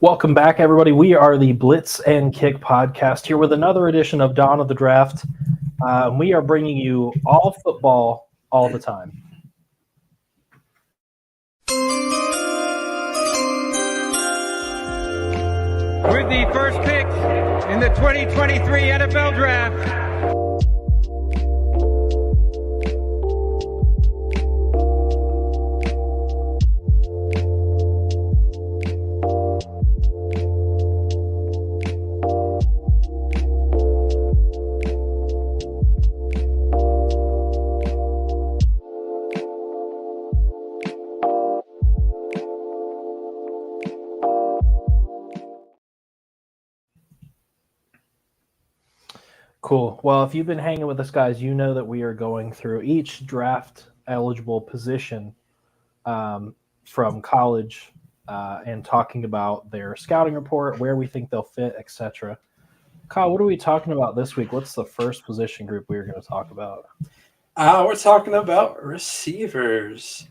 Welcome back, everybody. We are the Blitz and Kick podcast here with another edition of Dawn of the Draft. We are bringing you all football all the time. With the first pick in the 2023 NFL Draft, Cool. Well, if you've been hanging with us, guys, you know that we are going through each draft-eligible position from college and talking about their scouting report, where we think they'll fit, etc. Kyle, what are we talking about this week? What's the first position group we are going to talk about? We're talking about receivers.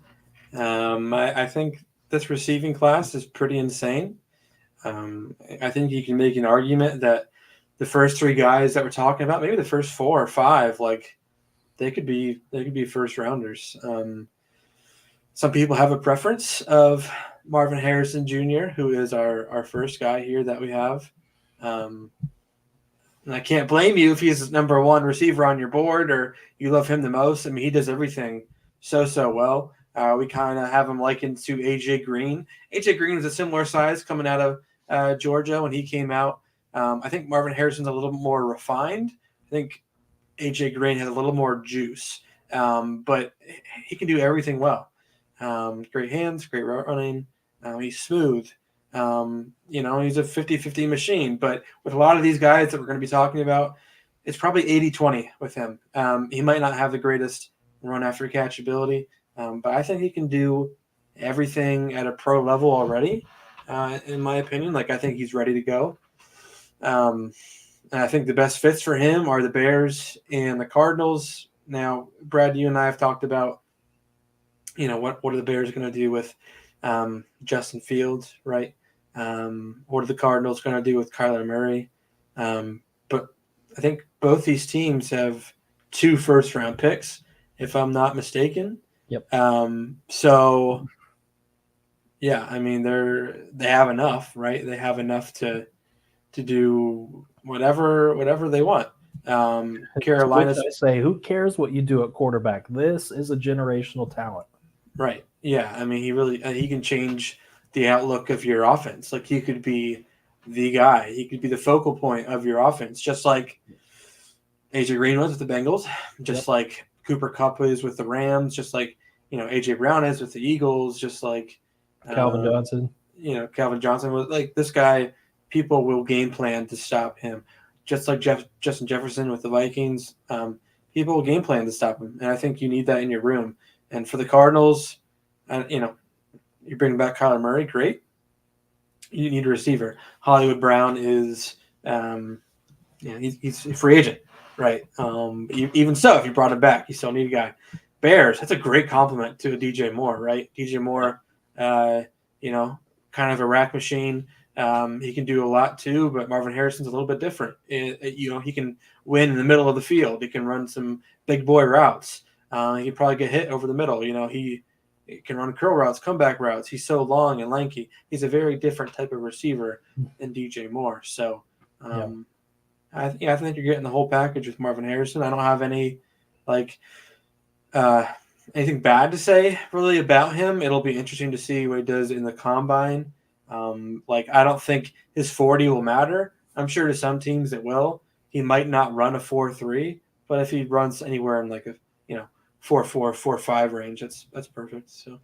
I think this receiving class is pretty insane. I think you can make an argument that the first three guys that we're talking about, maybe the first 4 or 5, like they could be first rounders. Some people have a preference of Marvin Harrison Jr., who is our first guy here that we have. And I can't blame you if he's number one receiver on your board or you love him the most. I mean, he does everything so well. We kind of have him likened to AJ Green. AJ Green is a similar size coming out of Georgia when he came out. I think Marvin Harrison's a little more refined. I think AJ Green has a little more juice, but he can do everything well. Great hands, great route running. He's smooth. He's a 50-50 machine. But with a lot of these guys that we're going to be talking about, it's probably 80-20 with him. He might not have the greatest run after catch ability, but I think he can do everything at a pro level already, in my opinion. Like, I think he's ready to go. And I think the best fits for him are the Bears and the Cardinals. Now, Brad, you and I have talked about, what are the Bears going to do with Justin Fields, right? What are the Cardinals going to do with Kyler Murray? But I think both these teams have 2 first-round picks, if I'm not mistaken. Yep. So, yeah, I mean, they have enough, right? They have enough to do whatever they want. Carolina say, who cares what you do at quarterback? This is a generational talent. Right. Yeah. I mean, he can change the outlook of your offense. Like, he could be the guy. He could be the focal point of your offense, just like AJ Green was with the Bengals, just like Cooper Kupp is with the Rams, just like AJ Brown is with the Eagles, just like Calvin Johnson. Calvin Johnson was like this guy. People will game plan to stop him, just like Justin Jefferson with the Vikings. People will game plan to stop him, and I think you need that in your room. And for the Cardinals, you bring back Kyler Murray, great. You need a receiver. Hollywood Brown is, he's a free agent, right? Even so, if you brought him back, you still need a guy. Bears, that's a great compliment to a DJ Moore, right? DJ Moore, kind of a rack machine. He can do a lot too, but Marvin Harrison's a little bit different. He can win in the middle of the field. He can run some big boy routes. He can probably get hit over the middle. He can run curl routes, comeback routes. He's so long and lanky. He's a very different type of receiver than DJ Moore. So, I think you're getting the whole package with Marvin Harrison. I don't have any anything bad to say really about him. It'll be interesting to see what he does in the combine. I don't think his 40 will matter. I'm sure to some teams it will. He might not run a 4.3, but if he runs anywhere in 4.4, 4.5 range, that's perfect. So,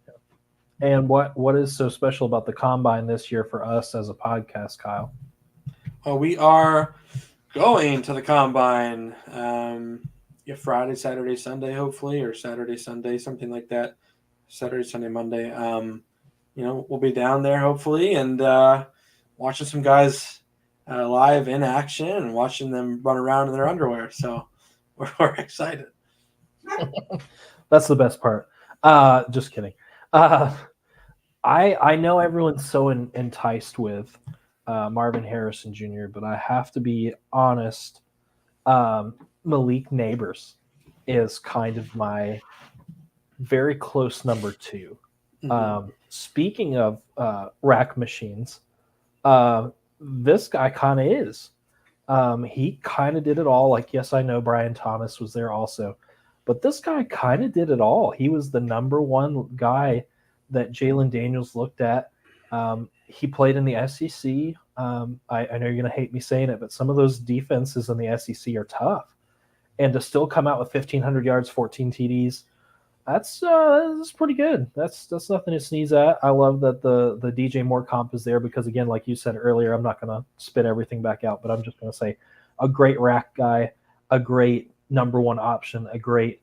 and what is so special about the combine this year for us as a podcast, Kyle? Well, we are going to the combine Friday, Saturday, Sunday, hopefully, or Saturday, Sunday, something like that. Saturday, Sunday, Monday. We'll be down there hopefully and watching some guys live in action and watching them run around in their underwear. So we're excited. That's the best part. Just kidding. I know everyone's so enticed with Marvin Harrison Jr., but I have to be honest. Malik Neighbors is kind of my very close number two. Speaking of rack machines, this guy kind of is. He kind of did it all. Like, yes, I know Brian Thomas was there also, but this guy kind of did it all. He was the number one guy that Jalen Daniels looked at. He played in the SEC. I know you're going to hate me saying it, but some of those defenses in the SEC are tough. And to still come out with 1,500 yards, 14 TDs, that's pretty good. That's nothing to sneeze at. I love that the DJ Moore comp is there because, again, like you said earlier, I'm not going to spit everything back out, but I'm just going to say a great rack guy, a great number one option, a great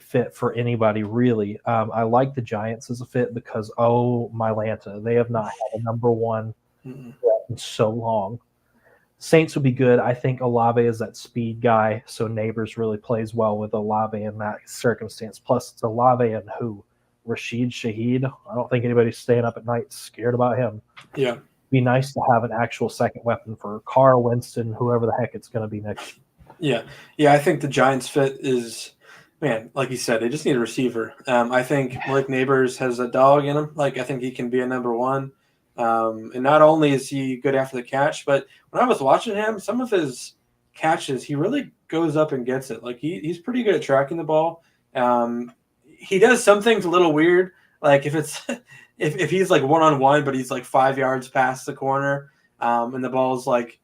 fit for anybody, really. I like the Giants as a fit because, oh, my Lanta, they have not had a number one in so long. Saints would be good. I think Olave is that speed guy, so Neighbors really plays well with Olave in that circumstance. Plus, it's Olave and who? Rashid Shaheed. I don't think anybody's staying up at night scared about him. Yeah. Be nice to have an actual second weapon for Carr, Winston, whoever the heck it's going to be next year. Yeah, I think the Giants fit is, man, like you said, they just need a receiver. I think Malik Neighbors has a dog in him. Like, I think he can be a number one. And not only is he good after the catch, but when I was watching him, some of his catches, he really goes up and gets it. Like he's pretty good at tracking the ball. He does some things a little weird. Like if it's if he's like 1-on-1, but he's like 5 yards past the corner, and the ball's like,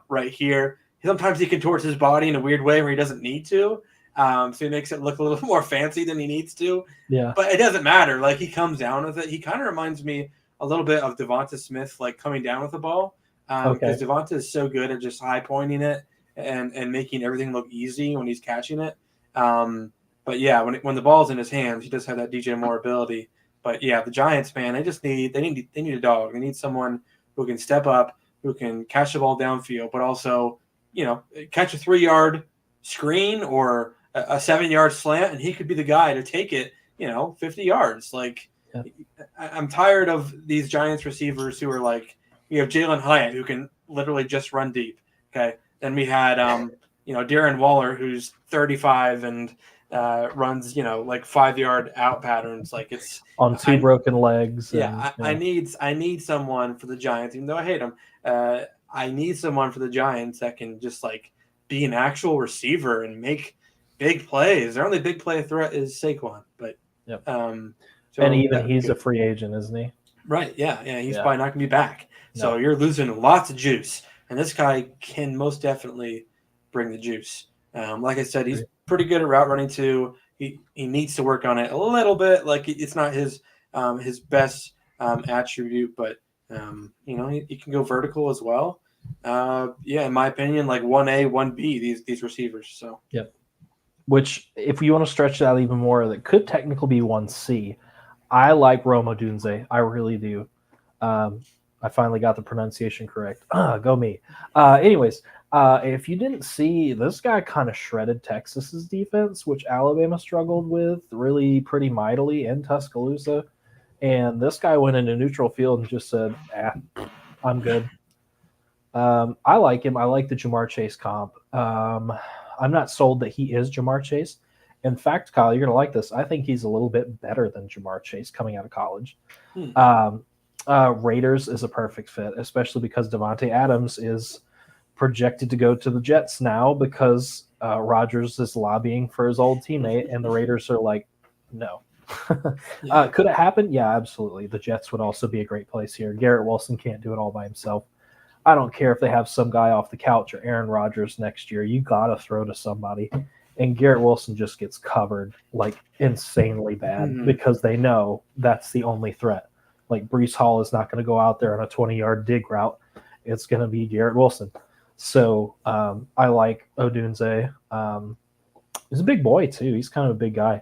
right here. Sometimes he contorts his body in a weird way where he doesn't need to. So he makes it look a little more fancy than he needs to. Yeah. But it doesn't matter. Like he comes down with it. He kind of reminds me a little bit of Devonta Smith, like coming down with the ball, because Devonta is so good at just high pointing it and making everything look easy when he's catching it. But yeah, when the ball's in his hands, he does have that DJ Moore ability. But yeah, the Giants, man, they need a dog. They need someone who can step up, who can catch the ball downfield, but also catch a 3-yard screen or a 7-yard slant, and he could be the guy to take it 50 yards. Like. Yeah. I'm tired of these Giants receivers who are like, we have Jalen Hyatt who can literally just run deep. Okay. Then we had, Darren Waller, who's 35 and runs, like 5-yard out patterns. Like it's on two broken legs. Yeah. I need someone for the Giants, even though I hate them. I need someone for the Giants that can just like be an actual receiver and make big plays. Their only big play threat is Saquon, but, yep. So and even he's a free agent, isn't he? Right. Yeah. He's probably not going to be back. So you're losing lots of juice. And this guy can most definitely bring the juice. Like I said, he's pretty good at route running too. He needs to work on it a little bit. Like it's not his best attribute, but he can go vertical as well. In my opinion, like 1A, 1B, these receivers. So yep. Which, if you want to stretch that even more, that could technically be 1C. I like Rome Odunze. I really do. I finally got the pronunciation correct. Go me. Anyways, if you didn't see, this guy kind of shredded Texas's defense, which Alabama struggled with really pretty mightily in Tuscaloosa. And this guy went into neutral field and just said, I'm good. I like him. I like the Jamar Chase comp. I'm not sold that he is Jamar Chase. In fact, Kyle, you're going to like this. I think he's a little bit better than Jamar Chase coming out of college. Raiders is a perfect fit, especially because Devontae Adams is projected to go to the Jets now because Rodgers is lobbying for his old teammate, and the Raiders are like, no. Could it happen? Yeah, absolutely. The Jets would also be a great place here. Garrett Wilson can't do it all by himself. I don't care if they have some guy off the couch or Aaron Rodgers next year. You got to throw to somebody. And Garrett Wilson just gets covered like insanely bad because they know that's the only threat. Like Breece Hall is not going to go out there on a 20-yard dig route. It's going to be Garrett Wilson. So I like Odunze. He's a big boy too. He's kind of a big guy.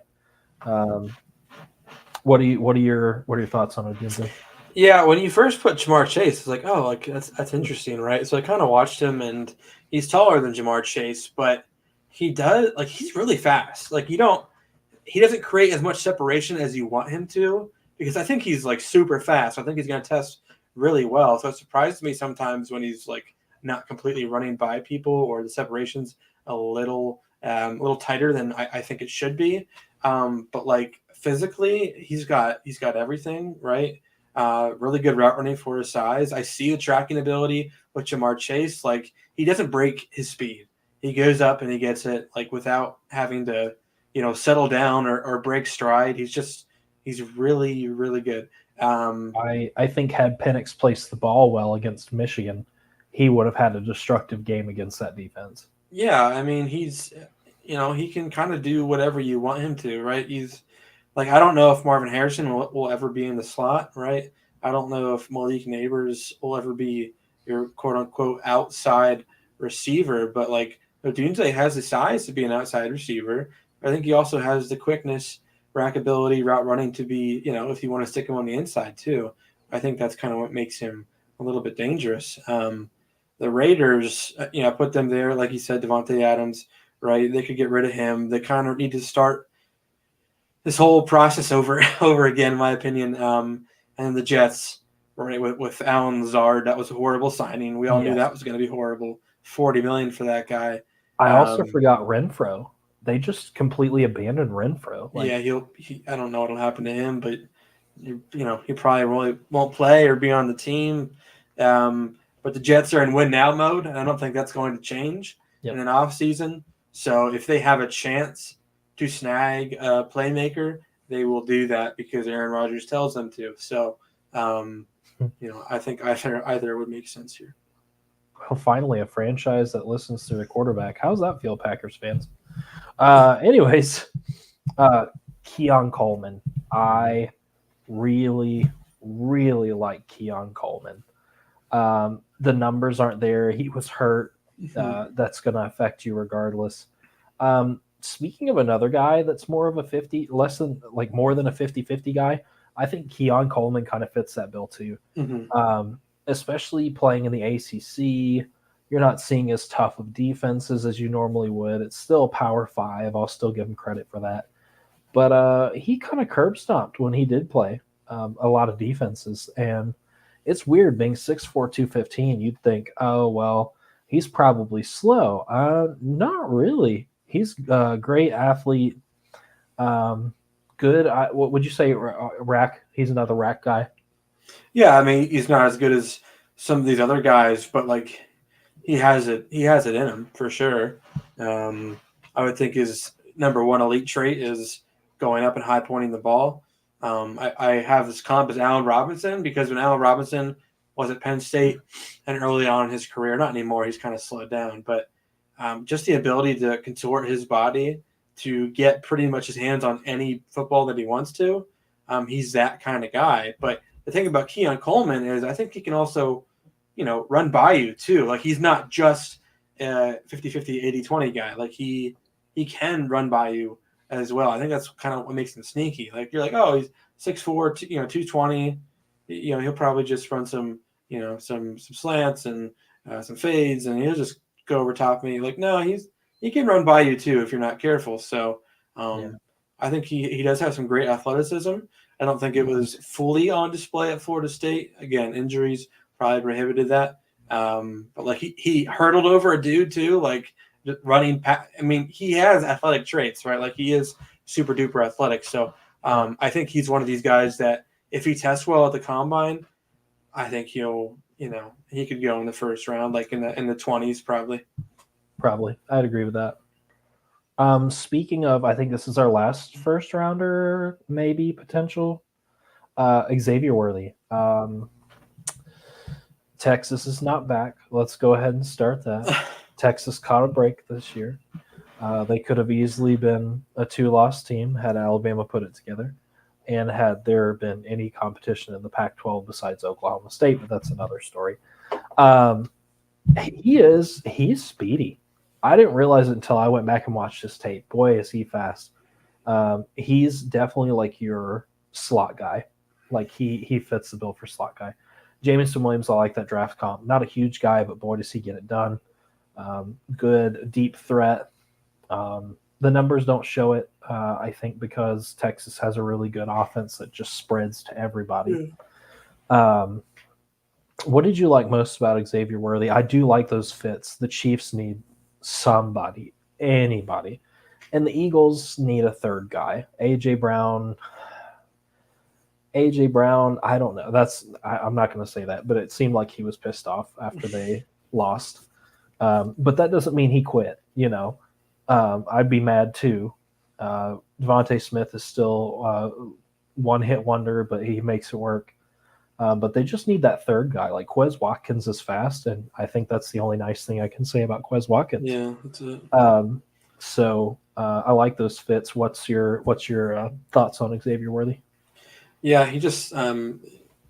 What are your thoughts on Odunze? Yeah, when you first put Jamar Chase, it's like, oh, like that's interesting, right? So I kind of watched him, and he's taller than Jamar Chase, but he's really fast. Like he doesn't create as much separation as you want him to, because I think he's like super fast. I think he's going to test really well. So it surprises me sometimes when he's like not completely running by people or the separation's a little tighter than I think it should be. But like physically, he's got everything right. Really good route running for his size. I see the tracking ability with Jamar Chase. Like he doesn't break his speed. He goes up and he gets it like without having to, settle down or break stride. He's really, really good. I think had Penix placed the ball well against Michigan, he would have had a destructive game against that defense. Yeah, I mean he can kind of do whatever you want him to, right? He's like I don't know if Marvin Harrison will ever be in the slot, right? I don't know if Malik Neighbors will ever be your quote unquote outside receiver, but like Odunze has the size to be an outside receiver. I think he also has the quickness, rack ability, route running to be, if you want to stick him on the inside too. I think that's kind of what makes him a little bit dangerous. The Raiders, put them there, like you said, Devontae Adams, right? They could get rid of him. They kind of need to start this whole process over again, in my opinion. And the Jets, right, with Alan Lazard, that was a horrible signing. We all knew that was going to be horrible. $40 million for that guy. I also forgot Renfro. They just completely abandoned Renfro. I don't know what'll happen to him, but he probably really won't play or be on the team. But the Jets are in win now mode, and I don't think that's going to change in an off season. So if they have a chance to snag a playmaker, they will do that because Aaron Rodgers tells them to. So, I think either would make sense here. Well, finally, a franchise that listens to the quarterback. How's that feel, Packers fans? Anyways, Keon Coleman. I really, really like Keon Coleman. The numbers aren't there. He was hurt. That's going to affect you regardless. Speaking of another guy that's more of a 50, more than a 50-50 guy, I think Keon Coleman kind of fits that bill too. Especially playing in the ACC. You're not seeing as tough of defenses as you normally would. It's still Power 5. I'll still give him credit for that. But he kind of curb stomped when he did play a lot of defenses. And it's weird being 6'4", 215. You'd think, oh, well, he's probably slow. Not really. He's a great athlete. Good. What would you say, rack? He's another rack guy. Yeah, I mean, he's not as good as some of these other guys, but like he has it in him for sure. I would think his number one elite trait is going up and high pointing the ball. I have this comp as Allen Robinson because when Allen Robinson was at Penn State and early on in his career, not anymore, he's kind of slowed down, but just the ability to contort his body to get pretty much his hands on any football that he wants to. He's that kind of guy. But the thing about Keon Coleman is I think he can also, run by you too. Like he's not just a 50-50, 80-20 guy. Like he can run by you as well. I think that's kind of what makes him sneaky. Like you're like, oh, he's 6'4", 220. He'll probably just run some slants and some fades, and he'll just go over top of me. Like, no, he can run by you too if you're not careful. So I think he does have some great athleticism. I don't think it was fully on display at Florida State. Again, injuries probably prohibited that. But like he hurdled over a dude too, like running. I mean, he has athletic traits, right? Like he is super duper athletic. So I think he's one of these guys that if he tests well at the combine, I think he could go in the first round, like in the 20s probably. Probably. I'd agree with that. Speaking of, I think this is our last first rounder, maybe potential. Xavier Worthy. Texas is not back. Let's go ahead and start that. Texas caught a break this year. They could have easily been a 2-loss team had Alabama put it together and had there been any competition in the Pac-12 besides Oklahoma State, but that's another story. He's speedy. I didn't realize it until I went back and watched his tape. Boy, is he fast. He's definitely like your slot guy. Like he fits the bill for slot guy. Jameson Williams, I like that draft comp. Not a huge guy, but boy, does he get it done. Good deep threat. The numbers don't show it, I think, because Texas has a really good offense that just spreads to everybody. What did you like most about Xavier Worthy? I do like those fits. The Chiefs need somebody, anybody, and the Eagles need a third guy. AJ Brown. I don't know. I'm not going to say that, but it seemed like he was pissed off after they lost. But that doesn't mean he quit. I'd be mad too. Devontae Smith is still one hit wonder, but he makes it work. But they just need that third guy. Like Quez Watkins is fast, and I think that's the only nice thing I can say about Quez Watkins. Yeah, that's it. So I like those fits. What's your thoughts on Xavier Worthy? Yeah, he just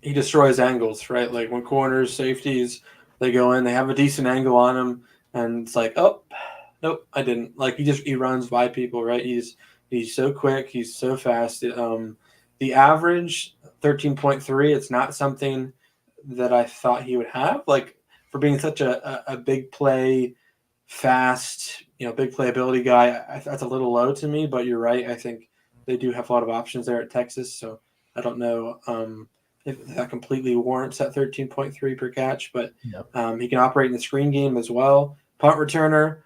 he destroys angles, right? Like when corners, safeties, they go in, they have a decent angle on him, and it's like, oh, nope, I didn't. Like he runs by people, right? He's so quick, he's so fast. The average 13.3, it's not something that I thought he would have. Like for being such a big play, fast, big playability guy, that's a little low to me. But you're right. I think they do have a lot of options there at Texas, so I don't know if that completely warrants that 13.3 per catch, but he can operate in the screen game as well. Punt returner.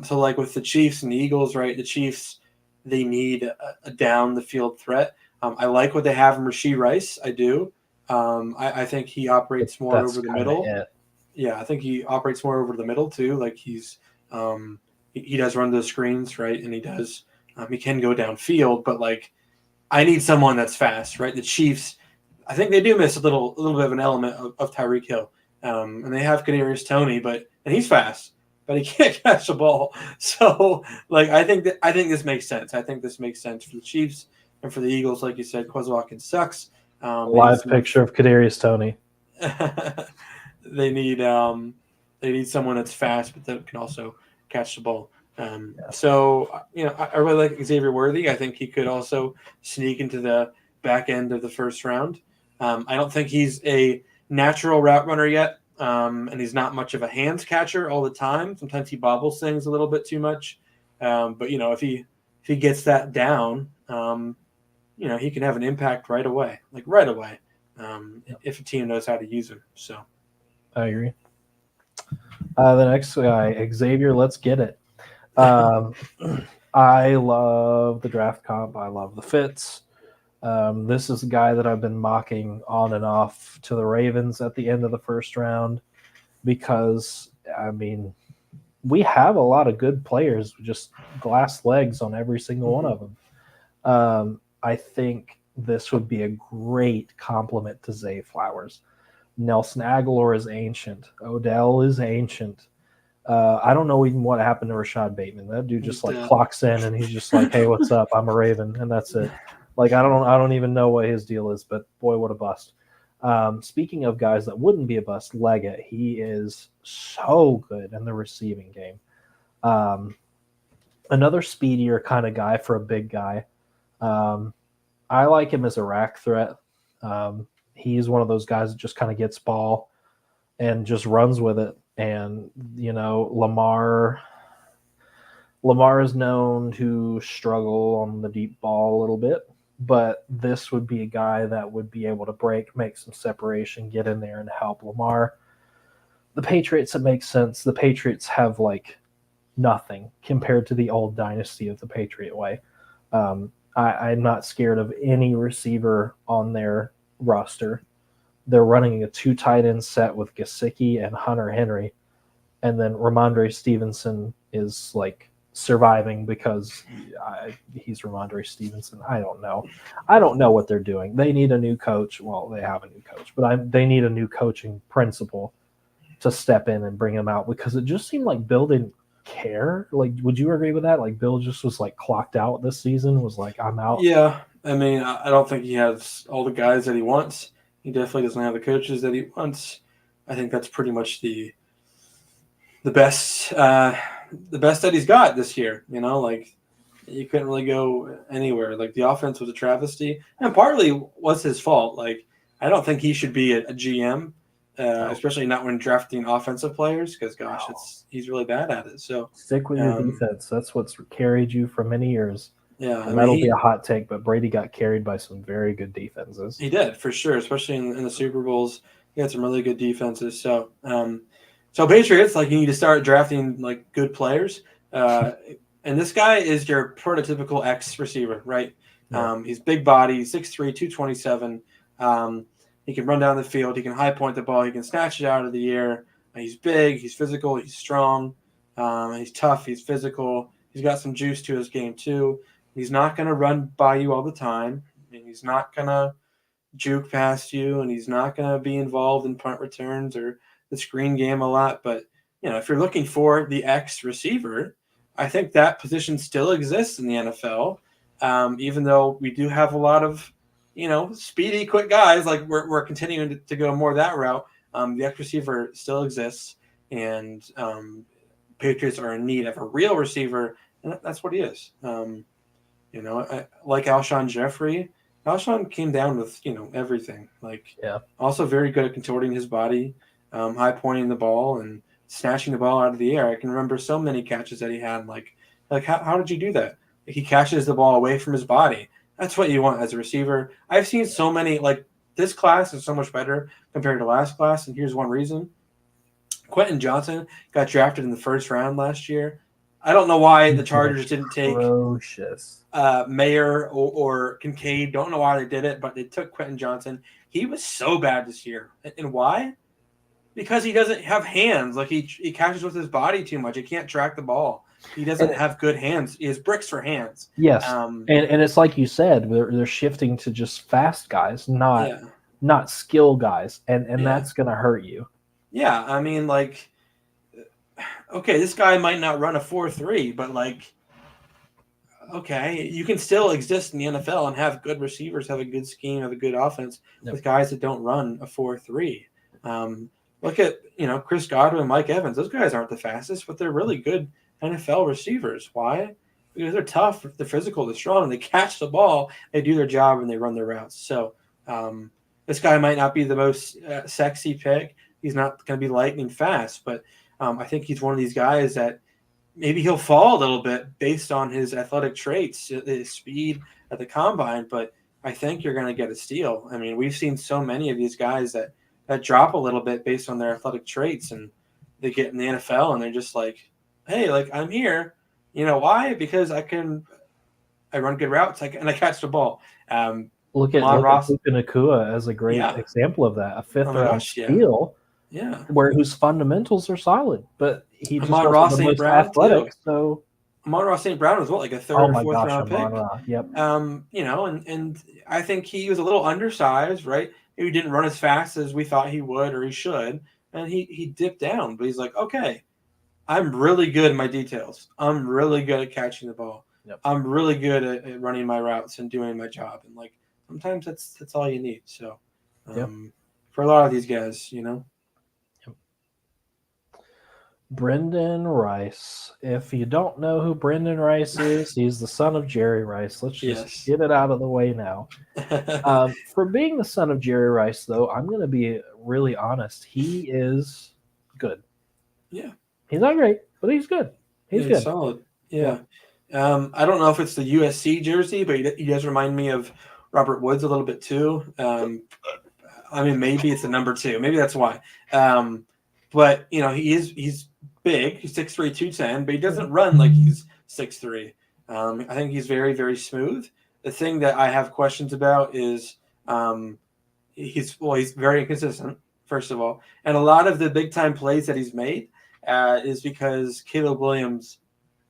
So like with the Chiefs and the Eagles, right? The Chiefs, they need a down the field threat. I like what they have in Rashee Rice. I do. I think he operates more over the middle. Yeah, I think he operates more over the middle too. Like he does run those screens, right? And he does. He can go downfield, but like I need someone that's fast, right? The Chiefs, I think they do miss a little bit of an element of Tyreek Hill, and they have Kadarius Toney, and he's fast, but he can't catch the ball. So like I think this makes sense. I think this makes sense for the Chiefs. And for the Eagles, like you said, Quez Watkins sucks. Live picture of Kadarius Toney. They need someone that's fast, but that can also catch the ball. So I really like Xavier Worthy. I think he could also sneak into the back end of the first round. I don't think he's a natural route runner yet, and he's not much of a hands catcher all the time. Sometimes he bobbles things a little bit too much. But if he gets that down. He can have an impact right away, if a team knows how to use him. So, I agree. The next guy, Xavier, let's get it. I love the draft comp. I love the fits. This is a guy that I've been mocking on and off to the Ravens at the end of the first round because, we have a lot of good players, just glass legs on every single one of them. I think this would be a great compliment to Zay Flowers. Nelson Aguilar is ancient. Odell is ancient. I don't know even what happened to Rashad Bateman. That dude just clocks in and he's just like, "Hey, what's up? I'm a Raven," and that's it. Like I don't even know what his deal is, but boy, what a bust. Speaking of guys that wouldn't be a bust, Leggett, he is so good in the receiving game. Another speedier kind of guy for a big guy. I like him as a rack threat. He's one of those guys that just kind of gets ball and just runs with it. And, Lamar is known to struggle on the deep ball a little bit, but this would be a guy that would be able to break, make some separation, get in there and help Lamar. The Patriots, it makes sense. The Patriots have nothing compared to the old dynasty of the Patriot way. I'm not scared of any receiver on their roster. They're running a 2 tight end set with Gesicki and Hunter Henry. And then Ramondre Stevenson is surviving because he's Ramondre Stevenson. I don't know. I don't know what they're doing. They need a new coach. Well, they have a new coach, but they need a new coaching principal to step in and bring him out because it just seemed like Bill didn't care. Would you agree with that? Bill just was clocked out this season, was I'm out. Yeah. I don't think he has all the guys that he wants. He definitely doesn't have the coaches that he wants. I think that's pretty much the best that he's got this year. You couldn't really go anywhere. The offense was a travesty, and partly was his fault. I don't think he should be a GM, especially not when drafting offensive players, because he's really bad at it. So stick with your defense. That's what's carried you for many years. Yeah, and that'll be a hot take, but Brady got carried by some very good defenses. He did, for sure, especially in the Super Bowls. He had some really good defenses. So Patriots, like, you need to start drafting like good players. And this guy is your prototypical X receiver, right? Yeah. He's big body, 6'3", 227. He can run down the field. He can high point the ball. He can snatch it out of the air. He's big. He's physical. He's strong. He's tough. He's physical. He's got some juice to his game too. He's not going to run by you all the time. And he's not going to juke past you, and he's not going to be involved in punt returns or the screen game a lot. But, if you're looking for the X receiver, I think that position still exists in the NFL, even though we do have a lot of, speedy, quick guys. Like, we're continuing to go more that route. The X receiver still exists, and Patriots are in need of a real receiver, and that's what he is. Like Alshon Jeffrey. Alshon came down with, everything. Like, also very good at contorting his body, high pointing the ball and snatching the ball out of the air. I can remember so many catches that he had. Like how did you do that? He catches the ball away from his body. That's what you want as a receiver. I've seen so many, like, this class is so much better compared to last class, and here's one reason. Quentin Johnson got drafted in the first round last year. I don't know why the Chargers didn't take Mayer or Kincaid. Don't know why they did it, but they took Quentin Johnson. He was so bad this year. And why? Because he doesn't have hands. Like, he catches with his body too much. He can't track the ball. He doesn't have good hands. He has bricks for hands. Yes. And it's like you said, they're shifting to just fast guys, not skill guys. And that's going to hurt you. Yeah. I mean, like, okay, this guy might not run a 4.3, but, like, okay, you can still exist in the NFL and have good receivers, have a good scheme, have a good offense with guys that don't run a 4.3. Look at, Chris Godwin, Mike Evans. Those guys aren't the fastest, but they're really good NFL receivers. Why? Because they're tough, they're physical, they're strong, they catch the ball, they do their job, and they run their routes. So this guy might not be the most sexy pick. He's not going to be lightning fast, but I think he's one of these guys that maybe he'll fall a little bit based on his athletic traits, his speed at the combine, but I think you're going to get a steal. I mean, we've seen so many of these guys that drop a little bit based on their athletic traits, and they get in the NFL and they're just like, hey, like, I'm here. You know why? Because I run good routes and I catch the ball. Look at Puka Nacua as a great example of that. A fifth-round steal. Yeah, whose fundamentals are solid, but he just Amon-Ra wasn't the most Brown athletic. Too. So Amon-Ra St. Brown was like a third or fourth round pick. Yep. And I think he was a little undersized, right? He didn't run as fast as we thought he would or he should, and he dipped down. But he's like, okay, I'm really good in my details. I'm really good at catching the ball. Yep. I'm really good at running my routes and doing my job. And, like, sometimes that's all you need. So for a lot of these guys, Brendan Rice. If you don't know who Brendan Rice is, he's the son of Jerry Rice. Let's just get it out of the way now. For being the son of Jerry Rice, though, I'm going to be really honest. He is good. Yeah. He's not great, but he's good. He's good. Solid. Yeah. I don't know if it's the USC jersey, but he does remind me of Robert Woods a little bit too. I mean, maybe it's the number 2. Maybe that's why. But, he's big. He's 6'3", 210, but he doesn't run like he's 6'3". I think he's very, very smooth. The thing that I have questions about is he's very inconsistent, first of all. And a lot of the big-time plays that he's made is because Caleb Williams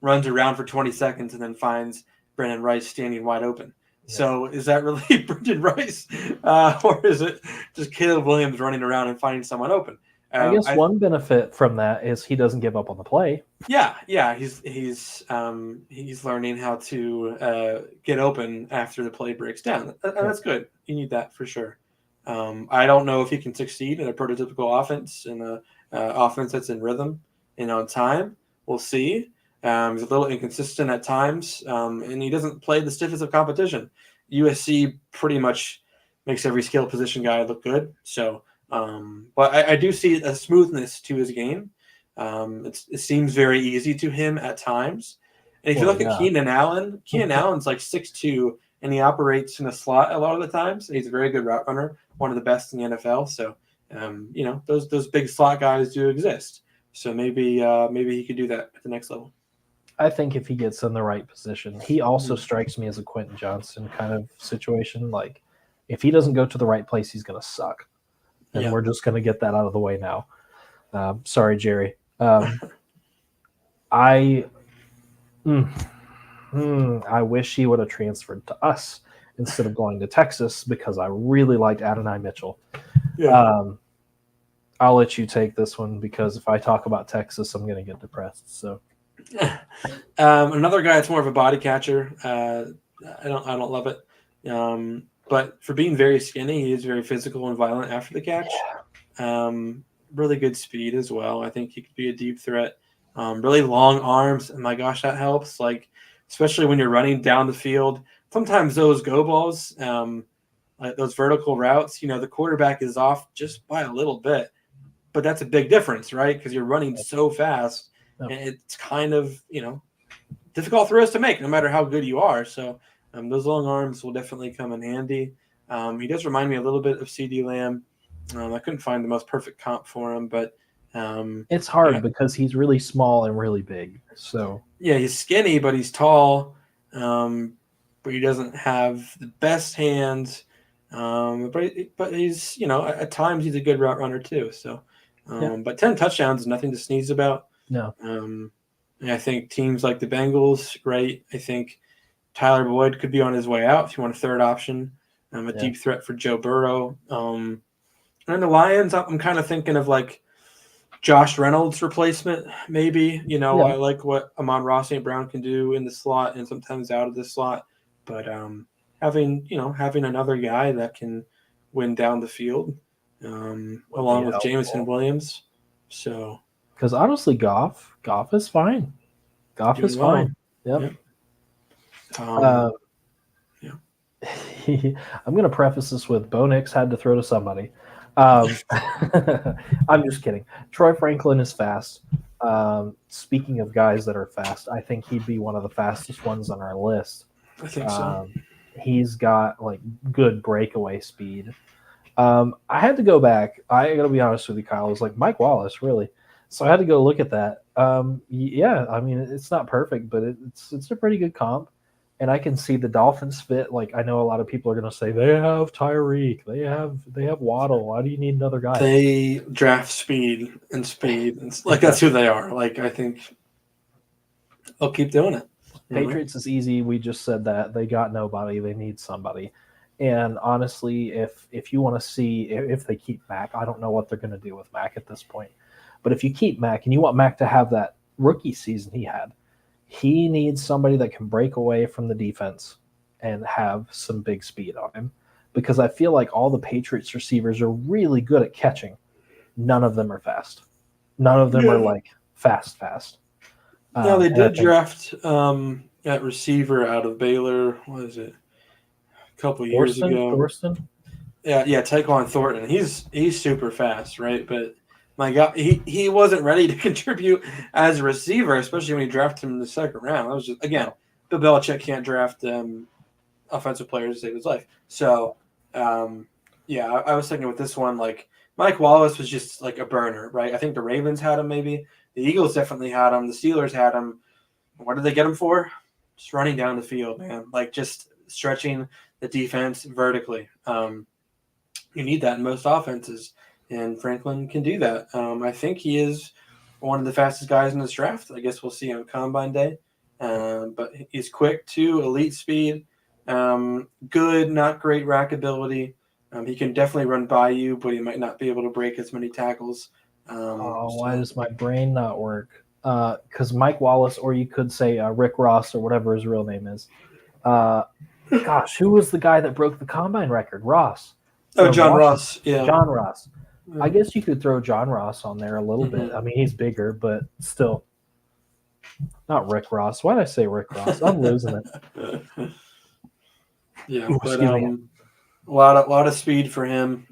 runs around for 20 seconds and then finds Brendan Rice standing wide open. Yeah. So is that really Brendan Rice? Or is it just Caleb Williams running around and finding someone open? I guess one benefit from that is he doesn't give up on the play. Yeah, he's learning how to get open after the play breaks down, and that's good. You need that for sure. I don't know if he can succeed in a prototypical offense, in a offense that's in rhythm and on time. We'll see. He's a little inconsistent at times, and he doesn't play the stiffest of competition. USC pretty much makes every skill position guy look good, so. But I do see a smoothness to his game. It seems very easy to him at times. And if you look at Keenan Allen, Allen's like 6'2", and he operates in a slot a lot of the times. He's a very good route runner, one of the best in the NFL. So those big slot guys do exist. So maybe he could do that at the next level. I think if he gets in the right position, he also Mhm. strikes me as a Quentin Johnson kind of situation. Like, if he doesn't go to the right place, he's going to suck. And Yeah. we're just going to get that out of the way now. Sorry, Jerry. I wish he would have transferred to us instead of going to Texas because I really liked Adonai Mitchell. Yeah. I'll let you take this one because if I talk about Texas, I'm going to get depressed. So Another guy that's more of a body catcher. I don't love it. But for being very skinny, he is very physical and violent after the catch. Really good speed as well. I think he could be a deep threat. Really long arms, and my gosh, that helps. Like especially when you're running down the field. Sometimes those go balls, like those vertical routes, the quarterback is off just by a little bit, but that's a big difference, right? Because you're running so fast, and it's kind of difficult throws to make, no matter how good you are. So those long arms will definitely come in handy. He does remind me a little bit of CD Lamb. I couldn't find the most perfect comp for him, but it's hard because he's really small and really big. So yeah, he's skinny, but he's tall. But he doesn't have the best hands. But he's at times he's a good route runner too. So, but 10 touchdowns is nothing to sneeze about. No. And I think teams like the Bengals, great. I think Tyler Boyd could be on his way out if you want a third option. A deep threat for Joe Burrow. And the Lions, I'm kind of thinking of like Josh Reynolds replacement, maybe. I like what Amon-Ra St. Brown can do in the slot and sometimes out of the slot. But having another guy that can win down the field, along with Jameson Williams. So because honestly, Goff is fine. Goff is fine. Yep. Yeah. I'm going to preface this with Bo Nix had to throw to somebody. I'm just kidding. Troy Franklin is fast. Speaking of guys that are fast, I think he'd be one of the fastest ones on our list. I think so. He's got like good breakaway speed. I had to go back. I got to be honest with you, Kyle. I was like, Mike Wallace, really? So I had to go look at that. Yeah, I mean, it's not perfect, but it's a pretty good comp. And I can see the Dolphins fit. Like, I know a lot of people are going to say they have Tyreek, they have Waddle. Why do you need another guy? They draft speed. It's like that's who they are. Like, I think they'll keep doing it. Patriots is easy. We just said that they got nobody. They need somebody. And honestly, if you want to see if they keep Mac, I don't know what they're going to do with Mac at this point. But if you keep Mac and you want Mac to have that rookie season he needs somebody that can break away from the defense and have some big speed on him, because I feel like all the Patriots receivers are really good at catching. None of them are fast. None of them are like fast. No, they did draft that receiver out of Baylor. What is it? A couple years ago. Thorsten? Yeah, Tyquan Thornton. He's super fast, right? But my God, he wasn't ready to contribute as a receiver, especially when he drafted him in the second round. That was just, again, Bill Belichick can't draft offensive players to save his life. So, I was thinking with this one, like Mike Wallace was just like a burner, right? I think the Ravens had him, maybe the Eagles definitely had him. The Steelers had him. What did they get him for? Just running down the field, man. Like just stretching the defense vertically. You need that in most offenses. And Franklin can do that. I think he is one of the fastest guys in this draft. I guess we'll see on Combine Day. But he's quick too, elite speed, good, not great rack ability. He can definitely run by you, but he might not be able to break as many tackles. Why does my brain not work? Because Mike Wallace, or you could say Rick Ross, or whatever his real name is. Gosh, who was the guy that broke the Combine record? Ross. Oh, John Ross. Yeah. John Ross. I guess you could throw John Ross on there a little bit. I mean, he's bigger, but still. Not Rick Ross. Why did I say Rick Ross? I'm losing it. Yeah, but a lot of speed for him.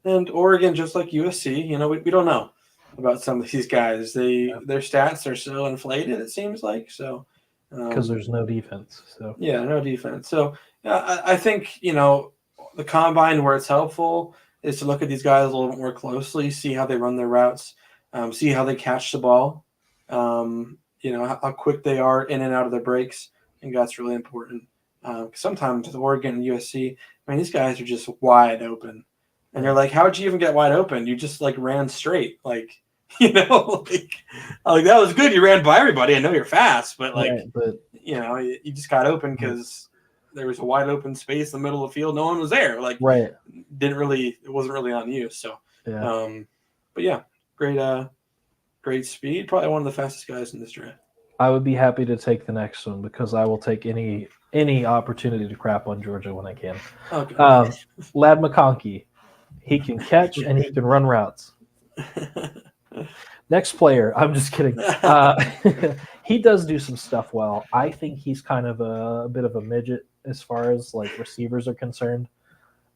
And Oregon, just like USC, we don't know about some of these guys. Their stats are so inflated, it seems like. So because there's no defense. So yeah, no defense. So I think the Combine where it's helpful. is to look at these guys a little bit more closely, see how they run their routes, see how they catch the ball, how quick they are in and out of their breaks. I think that's really important. Sometimes with Oregon and USC, I mean, these guys are just wide open. And you're like, how'd you even get wide open? You just like ran straight. Like, like that was good. You ran by everybody. I know you're fast, but you just got open because there was a wide open space in the middle of the field. No one was there. Like, it wasn't really on you. So, but yeah, great speed. Probably one of the fastest guys in this draft. I would be happy to take the next one because I will take any opportunity to crap on Georgia when I can. Okay. Ladd McConkey, he can catch and he can run routes. Next player, I'm just kidding. He does do some stuff well. I think he's kind of a bit of a midget as far as like receivers are concerned,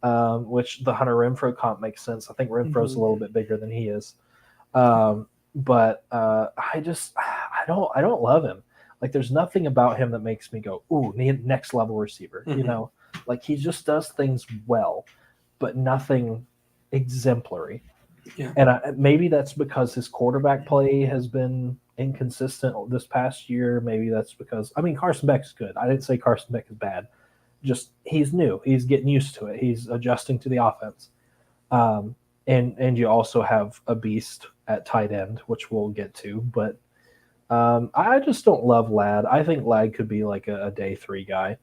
which the Hunter Renfrow comp makes sense. I think Renfrow's a little bit bigger than he is. But I don't love him. Like there's nothing about him that makes me go, ooh, next level receiver. Like he just does things well, but nothing exemplary. Yeah. And maybe that's because his quarterback play has been inconsistent this past year. Maybe that's because Carson Beck's good. I didn't say Carson Beck is bad. Just he's new. He's getting used to it. He's adjusting to the offense. And you also have a beast at tight end, which we'll get to. But I just don't love Ladd. I think Ladd could be like a day 3 guy,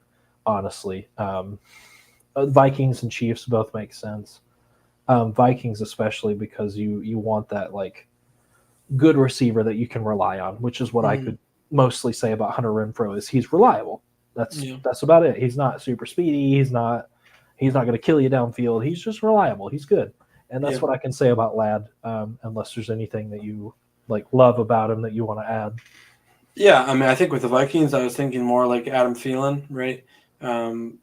honestly. Vikings and Chiefs both make sense. Vikings especially because you want that like good receiver that you can rely on, which is what I could mostly say about Hunter Renfrow is he's reliable. That's about it. He's not super speedy. He's not going to kill you downfield. He's just reliable. He's good. And that's what I can say about Ladd, unless there's anything that you like love about him that you want to add. Yeah, I think with the Vikings, I was thinking more like Adam Thielen, right?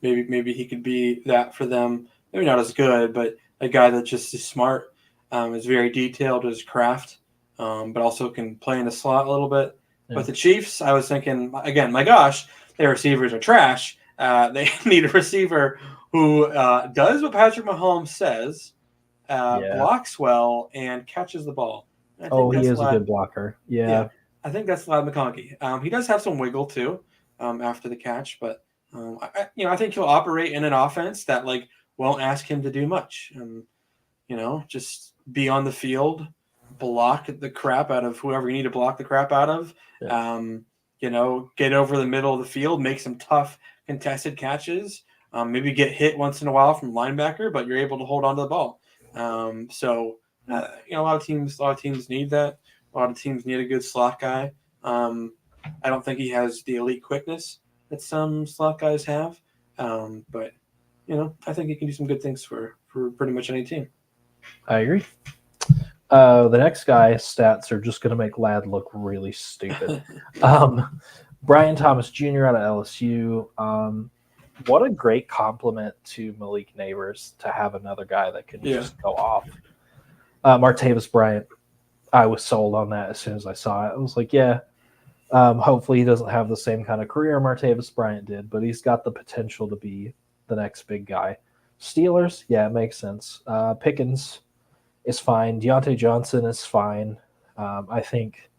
Maybe he could be that for them. Maybe not as good, but a guy that just is smart, is very detailed at his craft, but also can play in the slot a little bit. Yeah. With the Chiefs, I was thinking, again, my gosh, their receivers are trash. They need a receiver who does what Patrick Mahomes says, blocks well, and catches the ball. He is a good blocker. Yeah. I think that's Ladd McConkey. He does have some wiggle too after the catch, but I think he'll operate in an offense that like won't ask him to do much. Just be on the field, block the crap out of whoever you need to block the crap out of. Yeah. Get over the middle of the field, make some tough contested catches. Maybe get hit once in a while from linebacker, but you're able to hold on to the ball. A lot of teams need that. A lot of teams need a good slot guy. I don't think he has the elite quickness that some slot guys have, but I think he can do some good things for pretty much any team. I agree. The next guy's stats are just going to make Ladd look really stupid. Brian Thomas Jr. out of LSU. What a great compliment to Malik Neighbors to have another guy that can just go off. Martavis Bryant. I was sold on that as soon as I saw it. I was like, hopefully he doesn't have the same kind of career Martavis Bryant did, but he's got the potential to be the next big guy. Steelers, it makes sense. Pickens is fine. Deontay Johnson is fine. I think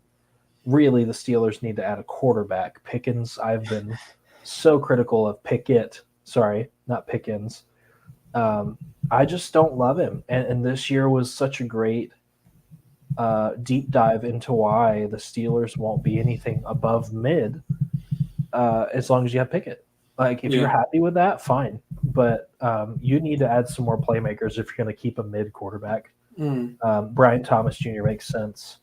really the Steelers need to add a quarterback. Pickens, I've been so critical of Pickett. Sorry, not Pickens. I just don't love him. And this year was such a great deep dive into why the Steelers won't be anything above mid as long as you have Pickett. Like, if you're happy with that, fine. But you need to add some more playmakers if you're going to keep a mid quarterback. Brian Thomas Jr. makes sense.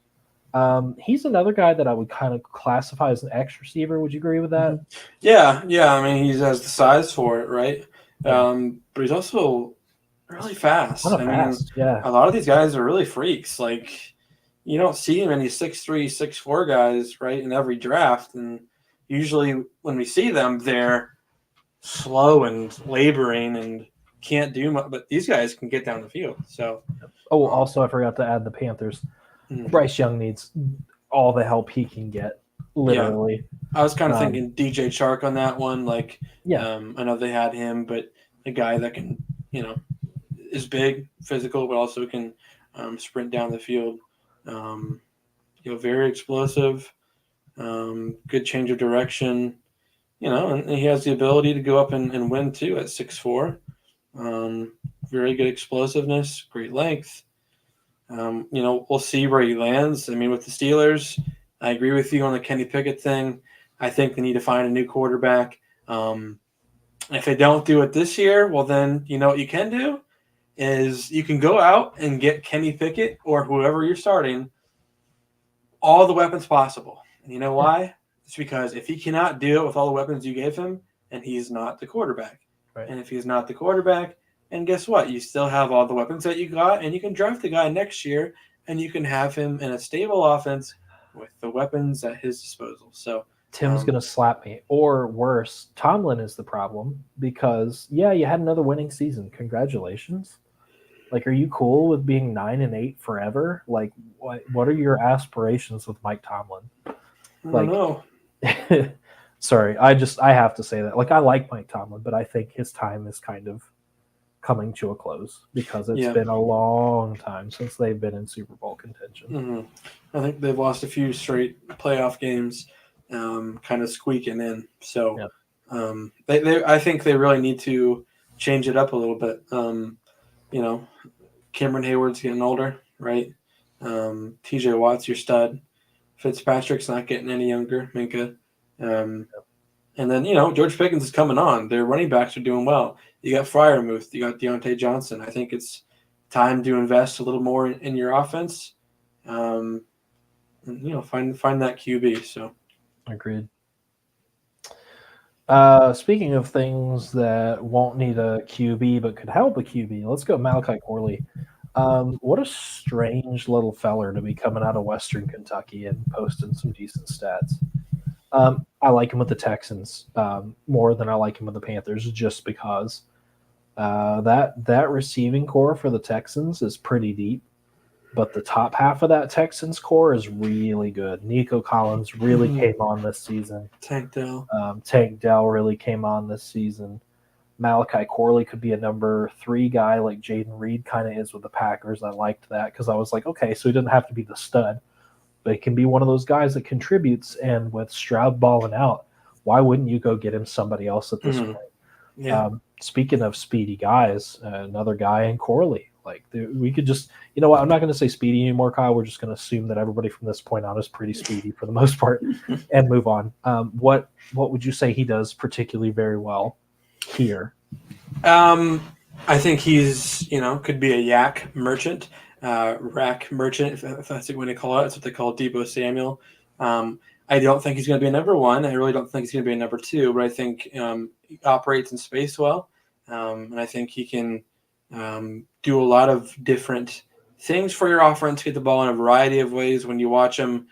He's another guy that I would kind of classify as an X receiver. Would you agree with that? Yeah. He has the size for it, right? But he's also really fast. A lot of these guys are really freaks. Like, you don't see many 6'3", 6'4" guys, right, in every draft. And usually when we see them, they're slow and laboring and can't do much. But these guys can get down the field. So. Also, I forgot to add the Panthers. Bryce Young needs all the help he can get, literally. I was kind of thinking DJ Chark on that one. Like, I know they had him, but a guy that can, is big, physical, but also can sprint down the field. Very explosive, good change of direction. And he has the ability to go up and win too at 6'4". Very good explosiveness, great length. We'll see where he lands. I mean, with the Steelers, I agree with you on the Kenny Pickett thing. I think they need to find a new quarterback. If they don't do it this year, well, then what you can do is you can go out and get Kenny Pickett or whoever you're starting all the weapons possible. And you know why? It's because if he cannot do it with all the weapons you gave him, and he's not the quarterback. Right. And if he's not the quarterback, and guess what? You still have all the weapons that you got, and you can draft the guy next year, and you can have him in a stable offense with the weapons at his disposal. So Tim's going to slap me. Or worse, Tomlin is the problem because, you had another winning season. Congratulations. Like, are you cool with being 9-8 forever? Like, what are your aspirations with Mike Tomlin? I don't know. Sorry, I have to say that. Like, I like Mike Tomlin, but I think his time is kind of coming to a close because it's been a long time since they've been in Super Bowl contention. Mm-hmm. I think they've lost a few straight playoff games, kind of squeaking in. So I think they really need to change it up a little bit. Cameron Hayward's getting older, right? TJ Watt's your stud. Fitzpatrick's not getting any younger, Minka. And then, George Pickens is coming on. Their running backs are doing well. You got Freiermuth. You got Deontay Johnson. I think it's time to invest a little more in your offense. And, find that QB. So, agreed. Speaking of things that won't need a QB but could help a QB, let's go Malachi Corley. What a strange little feller to be coming out of Western Kentucky and posting some decent stats. I like him with the Texans more than I like him with the Panthers just because that receiving core for the Texans is pretty deep, but the top half of that Texans core is really good. Nico Collins really came on this season. Tank Dell really came on this season. Malachi Corley could be a number 3 guy like Jaden Reed kind of is with the Packers. I liked that because I was like, okay, so he doesn't have to be the stud, but he can be one of those guys that contributes. And with Stroud balling out, why wouldn't you go get him somebody else at this point? Yeah. Speaking of speedy guys, another guy in Corley. Like we could just, you know what? I'm not going to say speedy anymore, Kyle. We're just going to assume that everybody from this point on is pretty speedy for the most part, and move on. What would you say he does particularly very well here? I think he's could be a yak merchant, rack merchant, if that's what they call it. That's what they call Deebo Samuel. I don't think he's going to be a number 1. I really don't think he's going to be a number 2, but I think he operates in space well, and I think he can do a lot of different things for your offense, get the ball in a variety of ways. When you watch him,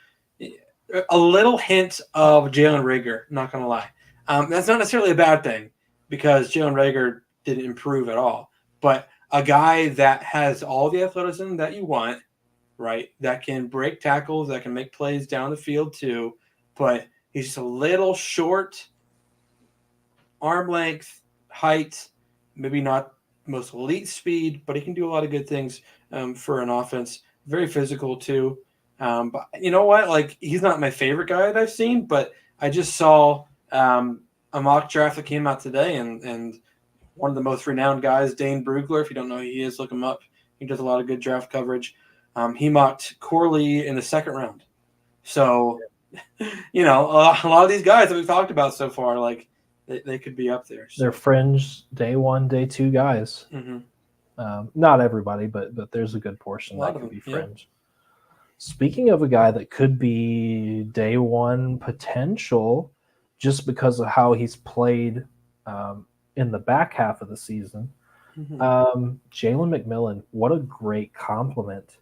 a little hint of Jalen Reagor, not going to lie. That's not necessarily a bad thing because Jalen Reagor didn't improve at all. But a guy that has all the athleticism that you want, right, that can break tackles, that can make plays down the field too, but he's just a little short, arm length, height, maybe not most elite speed, but he can do a lot of good things for an offense. Very physical too. But you know what? Like, he's not my favorite guy that I've seen, but I just saw a mock draft that came out today, and one of the most renowned guys, Dane Brugler, if you don't know who he is, look him up. He does a lot of good draft coverage. He mocked Corley in the 2nd round. So, a lot of these guys that we've talked about so far, like, they could be up there. So. They're fringe day 1, day 2 guys. Mm-hmm. Not everybody, but there's a good portion that could be fringe. Speaking of a guy that could be day 1 potential just because of how he's played in the back half of the season, Jalen McMillan, what a great compliment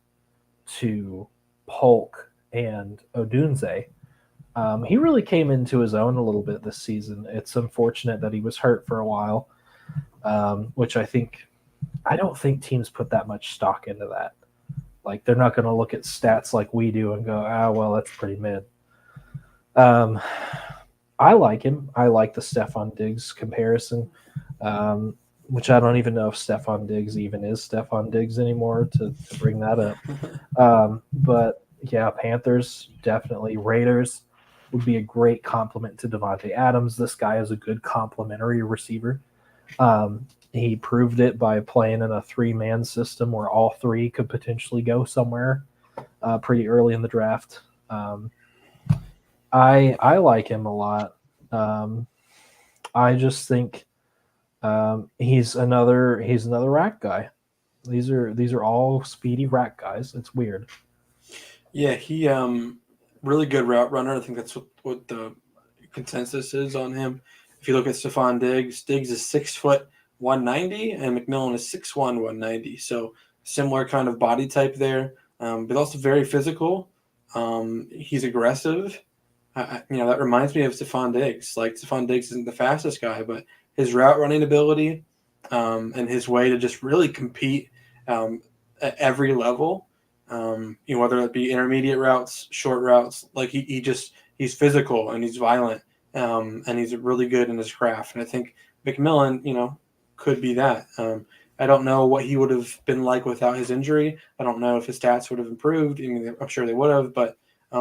to Polk and Odunze. He really came into his own a little bit this season. It's unfortunate that he was hurt for a while, which I don't think teams put that much stock into that. Like, they're not going to look at stats like we do and go, well, that's pretty mid. I like him. I like the Stephon Diggs comparison. which I don't even know if Stephon Diggs even is Stephon Diggs anymore to bring that up. But yeah, Panthers definitely. Raiders would be a great complement to Devontae Adams. This guy is a good complementary receiver. He proved it by playing in a 3-man system where all three could potentially go somewhere pretty early in the draft. I like him a lot. I just think he's another rack guy. These are all speedy rack guys. It's weird. Yeah, he really good route runner. I think that's what the consensus is on him. If you look at Stephon Diggs, Diggs is 6 foot 190, and McMillan is 6'1", 190. So similar kind of body type there, but also very physical. He's aggressive. That reminds me of Stephon Diggs. Like Stephon Diggs isn't the fastest guy, but his route running ability and his way to just really compete at every level. Whether it be intermediate routes, short routes, like he's physical and he's violent, and he's really good in his craft. And I think McMillan, could be that. I don't know what he would have been like without his injury. I don't know if his stats would have improved. I mean, I'm sure they would have, but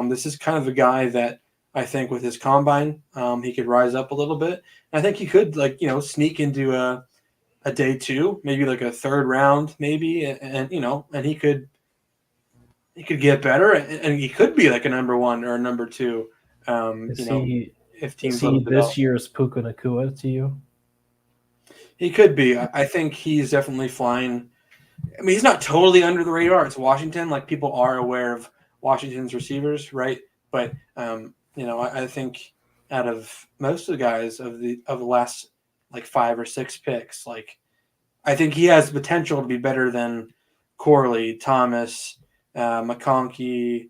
this is kind of a guy that I think with his combine, he could rise up a little bit. And I think he could sneak into a day 2, maybe like a 3rd round, maybe, and he could get better, and he could be like a number 1 or a number 2. If teams let him develop. This year's Puka Nacua to you? He could be. I think he's definitely flying. I mean, he's not totally under the radar. It's Washington. Like, people are aware of Washington's receivers, right? But I think out of most of the guys of the last like 5 or 6 picks, like I think he has potential to be better than Corley, Thomas, McConkey,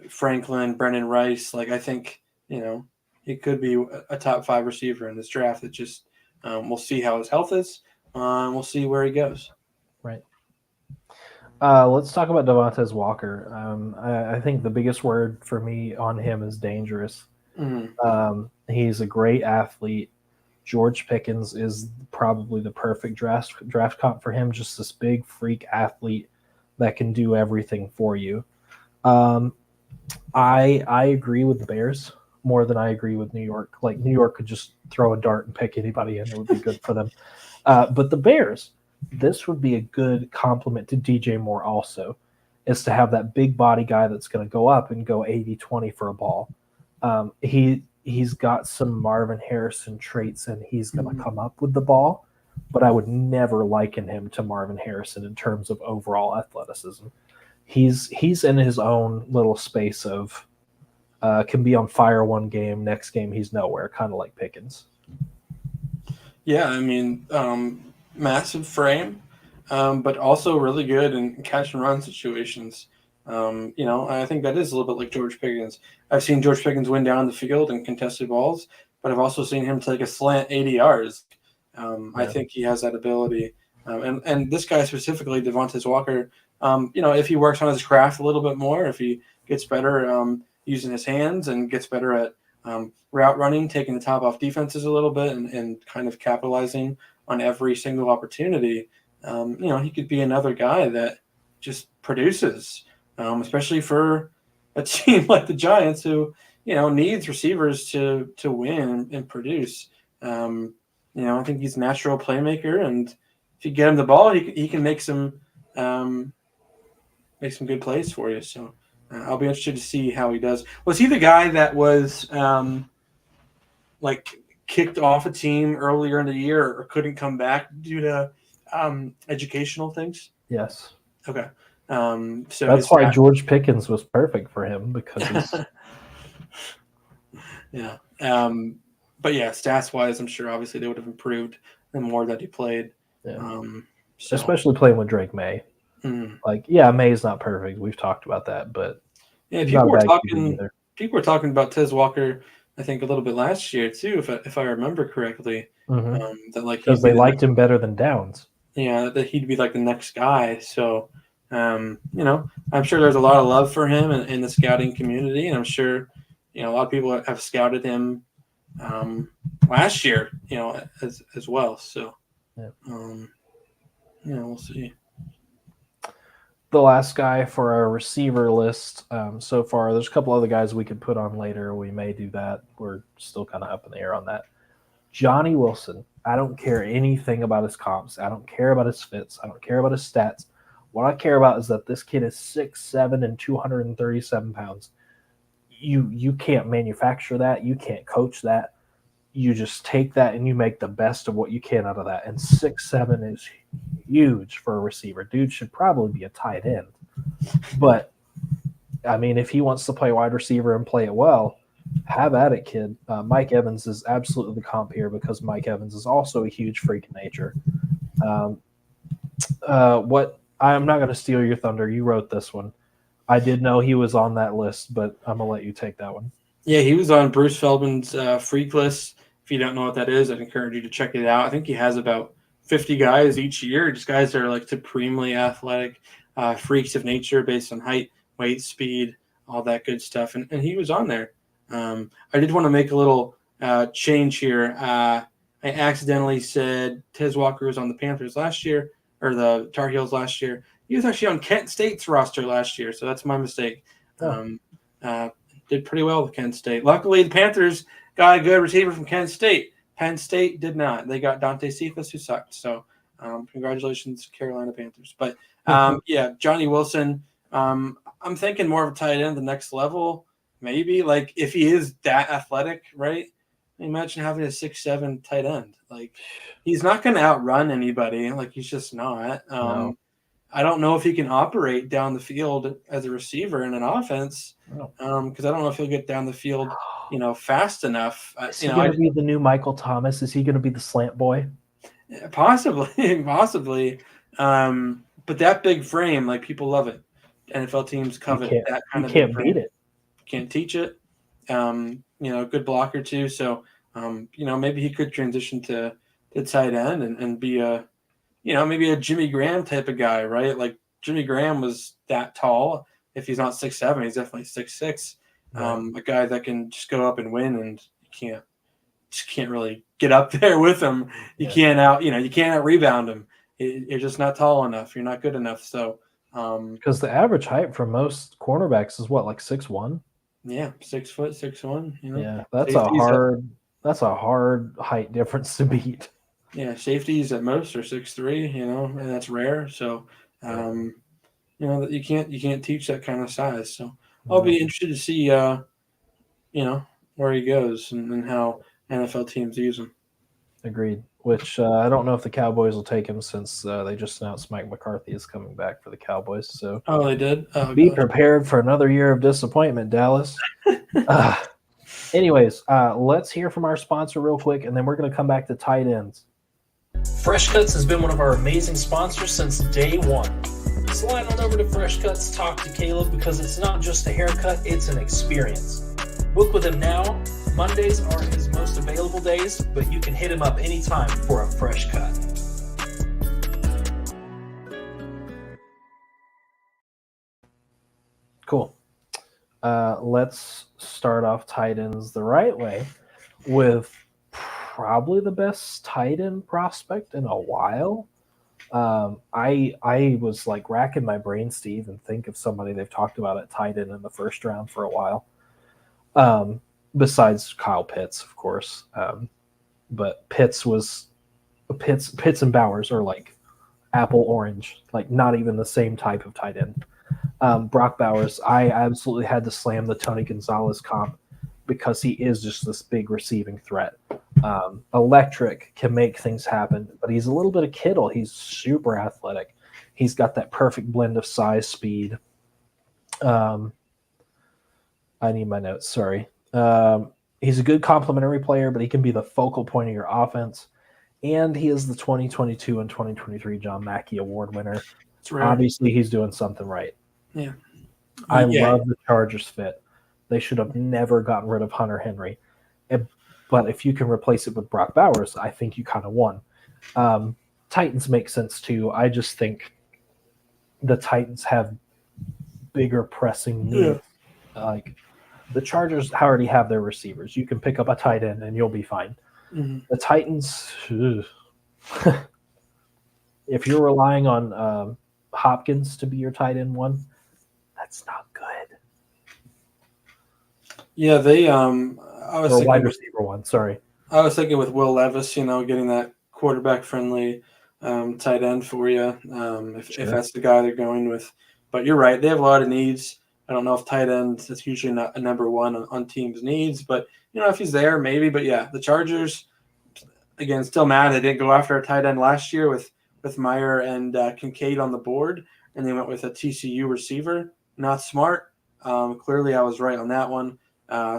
Franklin, Brendan Rice. Like, I think he could be a top 5 receiver in this draft. It just we'll see how his health is. We'll see where he goes. Right. Let's talk about Devontae Walker. I think the biggest word for me on him is dangerous. He's a great athlete. George Pickens is probably the perfect draft comp for him. Just this big freak athlete that can do everything for you. I agree with the Bears more than I agree with New York. Like, New York could just throw a dart and pick anybody in. It would be good for them. But the Bears, this would be a good compliment to DJ Moore also, is to have that big body guy that's going to go up and go 80-20 for a ball. He's got some Marvin Harrison traits, and he's going to come up with the ball, but I would never liken him to Marvin Harrison in terms of overall athleticism. He's in his own little space of can be on fire one game, next game he's nowhere, kind of like Pickens. Yeah, I mean, massive frame, but also really good in catch and run situations. I think that is a little bit like George Pickens. I've seen George Pickens win down the field in contested balls, but I've also seen him take a slant 80 yards. I think he has that ability. And this guy specifically, Devontae Walker, if he works on his craft a little bit more, if he gets better using his hands and gets better at route running, taking the top off defenses a little bit and kind of capitalizing on every single opportunity, he could be another guy that just produces, especially for a team like the Giants who, needs receivers to win and produce. I think he's a natural playmaker, and if you get him the ball, he can make some good plays for you. So I'll be interested to see how he does. Was he the guy that was kicked off a team earlier in the year or couldn't come back due to educational things? Yes. Okay. So that's why George Pickens was perfect for him, because he's yeah. But yeah, stats wise, I'm sure obviously they would have improved the more that he played. Yeah. Especially playing with Drake May. May's not perfect. We've talked about that, but people were talking about Tez Walker, I think, a little bit last year too, if I remember correctly. Because they liked him better than Downs. Yeah, that he'd be like the next guy. So, I'm sure there's a lot of love for him in the scouting community, and I'm sure, a lot of people have scouted him last year, as well. So, Yeah. We'll see. The last guy for our receiver list so far, there's a couple other guys we could put on later. We may do that. We're still kind of up in the air on that. Johnny Wilson. I don't care anything about his comps. I don't care about his fits. I don't care about his stats. What I care about is that this kid is 6'7" and 237 pounds. You can't manufacture that. You can't coach that. You just take that and you make the best of what you can out of that. And 6'7" is huge for a receiver. Dude should probably be a tight end. But, I mean, if he wants to play wide receiver and play it well, have at it, kid. Mike Evans is absolutely the comp here because Mike Evans is also a huge freak of nature. I'm not going to steal your thunder. You wrote this one. I did know he was on that list, but I'm going to let you take that one. Yeah, he was on Bruce Feldman's freak list. If you don't know what that is, I'd encourage you to check it out. I think he has about 50 guys each year, just guys that are like supremely athletic, freaks of nature based on height, weight, speed, all that good stuff. And he was on there. I did want to make a little change here. I accidentally said Tez Walker was on the Panthers last year, or the Tar Heels last year. He was actually on Kent State's roster last year, so that's my mistake. Did pretty well with Kent State. Luckily, the Panthers got a good receiver from Kent State. Penn State did not. They got Dante Cephas, who sucked. So congratulations, Carolina Panthers. But, yeah, Johnny Wilson, I'm thinking more of a tight end the next level, maybe. Like, if he is that athletic, right? Imagine having a 6'7" tight end. Like, he's not going to outrun anybody. Like, he's just not. No. I don't know if he can operate down the field as a receiver in an offense because I don't know if he'll get down the field, fast enough. Is he going to be the new Michael Thomas? Is he going to be the slant boy? Possibly. But that big frame, like, people love it. NFL teams covet that kind of. You can't beat it. Can't teach it. Good blocker too. So, maybe he could transition to tight end and be a, maybe a Jimmy Graham type of guy, right? Like Jimmy Graham was that tall. If he's not 6'7", he's definitely 6'6". A guy that can just go up and win, and you can't really get up there with him. You can't you can't rebound him. You're just not tall enough. You're not good enough. So, because the average height for most cornerbacks is what, like 6'1"? Yeah, 6 foot, 6'1". Yeah, that's a hard height difference to beat. Yeah, safeties at most are 6'3", and that's rare. So, that you can't teach that kind of size. So, I'll be interested to see, where he goes and how NFL teams use him. Agreed. Which I don't know if the Cowboys will take him since they just announced Mike McCarthy is coming back for the Cowboys. So, they did. Be prepared for another year of disappointment, Dallas. Anyways, let's hear from our sponsor real quick, and then we're going to come back to tight ends. Fresh Cuts has been one of our amazing sponsors since day one. Slide on over to Fresh Cuts, talk to Caleb, because it's not just a haircut, it's an experience. Book with him now. Mondays are his most available days, but you can hit him up anytime for a fresh cut. Cool. Let's start off tight ends the right way with probably the best tight end prospect in a while. I was like racking my brain, Steve, and think of somebody they've talked about at tight end in the first round for a while. Besides Kyle Pitts, of course. But Pitts and Bowers are like apple orange, like not even the same type of tight end. Brock Bowers, I absolutely had to slam the Tony Gonzalez comp because he is just this big receiving threat. Electric, can make things happen, but he's a little bit of Kittle. He's super athletic. He's got that perfect blend of size, speed. I need my notes, sorry. He's a good complementary player, but he can be the focal point of your offense. And he is the 2022 and 2023 John Mackey Award winner. Obviously, he's doing something right. Yeah. I love the Chargers fit. They should have never gotten rid of Hunter Henry. But if you can replace it with Brock Bowers, I think you kind of won. Titans make sense too. I just think the Titans have bigger pressing needs. Like the Chargers already have their receivers. You can pick up a tight end and you'll be fine. Mm-hmm. The Titans, If you're relying on Hopkins to be your tight end one, that's not good. Yeah, they. I was Or thinking. wide receiver one. Sorry. I was thinking with Will Levis, getting that quarterback friendly tight end for you. If Sure. that's the guy they're going with, but you're right, they have a lot of needs. I don't know if tight end is usually not a number one on teams' needs, but if he's there, maybe. But yeah, the Chargers again still mad they didn't go after a tight end last year with Meyer and Kincaid on the board, and they went with a TCU receiver. Not smart. Clearly, I was right on that one.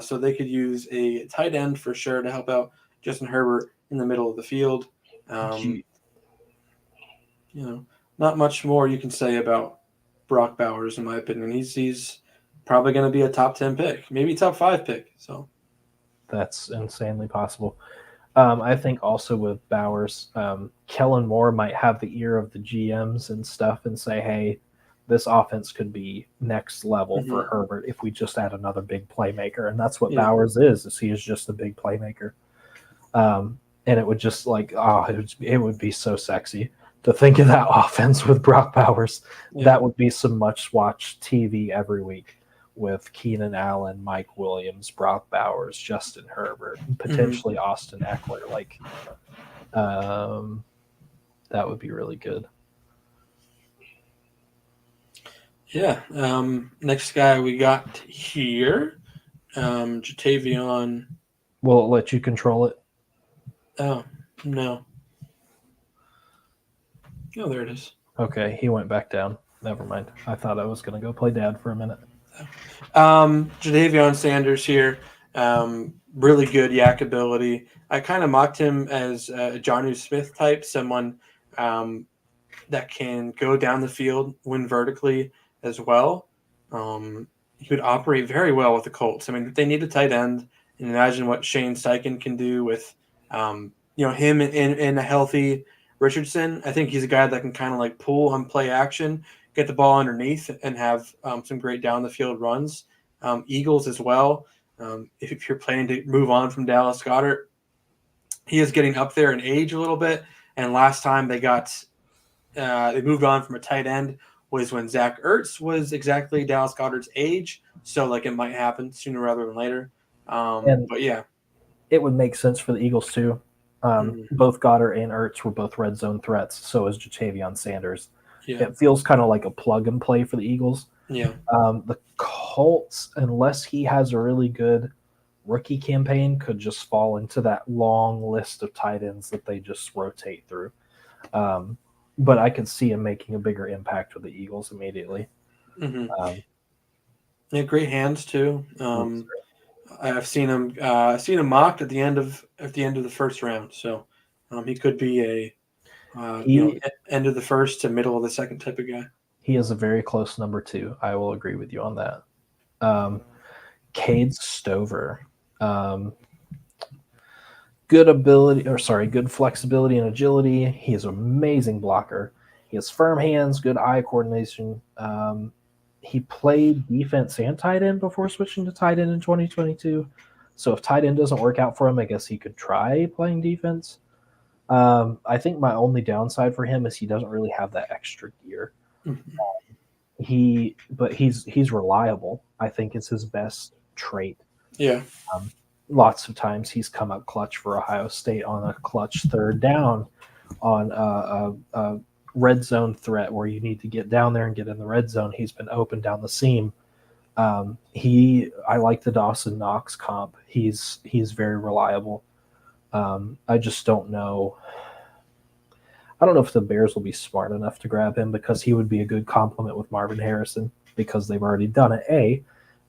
So they could use a tight end for sure to help out Justin Herbert in the middle of the field. Not much more you can say about Brock Bowers, in my opinion. He's probably going to be a top 10 pick, maybe top 5 pick. So that's insanely possible. I think also with Bowers, Kellen Moore might have the ear of the GMs and stuff and say, hey, this offense could be next level for Herbert if we just add another big playmaker. And that's what Bowers is he is just a big playmaker. And it would just it would be so sexy to think of that offense with Brock Bowers. Yeah. That would be some much-watched TV every week with Keenan Allen, Mike Williams, Brock Bowers, Justin Herbert, and potentially Austin Eckler. That would be really good. Yeah. Next guy we got here, Jatavion. Will it let you control it? Oh, no. Oh, there it is. Okay, he went back down. Never mind. I thought I was going to go play dad for a minute. Jadavion Sanders here. Really good yak ability. I kind of mocked him as a Jonnu Smith type, someone that can go down the field, win vertically as well. He would operate very well with the Colts. I mean, they need a tight end. And imagine what Shane Steichen can do with, him in a healthy Richardson. I think he's a guy that can kind of pull on play action, get the ball underneath, and have some great down the field runs. Eagles as well. If you're planning to move on from Dallas Goedert, he is getting up there in age a little bit. And last time they moved on from a tight end was when Zach Ertz was exactly Dallas Goedert's age. So it might happen sooner rather than later. But yeah, it would make sense for the Eagles too. Both Goddard and Ertz were both red zone threats. So is Jatavion Sanders. Yeah. It feels kind of like a plug and play for the Eagles. Yeah. The Colts, unless he has a really good rookie campaign, could just fall into that long list of tight ends that they just rotate through. But I could see him making a bigger impact with the Eagles immediately. Yeah, great hands too. I've seen him mocked at the end of the first round, so he could be end of the first to middle of the second type of guy. He is a very close number 2. I will agree with you on that. Cade Stover, good flexibility and agility. He is an amazing blocker. He has firm hands, good eye coordination. He played defense and tight end before switching to tight end in 2022. So if tight end doesn't work out for him, I guess he could try playing defense. I think my only downside for him is he doesn't really have that extra gear. But he's reliable. I think it's his best trait. Yeah. Lots of times he's come up clutch for Ohio State on a clutch third down on a red zone threat where you need to get down there and get in the red zone. He's been open down the seam. I like the Dawson Knox comp. He's very reliable. I just don't know. I don't know if the Bears will be smart enough to grab him because he would be a good complement with Marvin Harrison because they've already done it, A,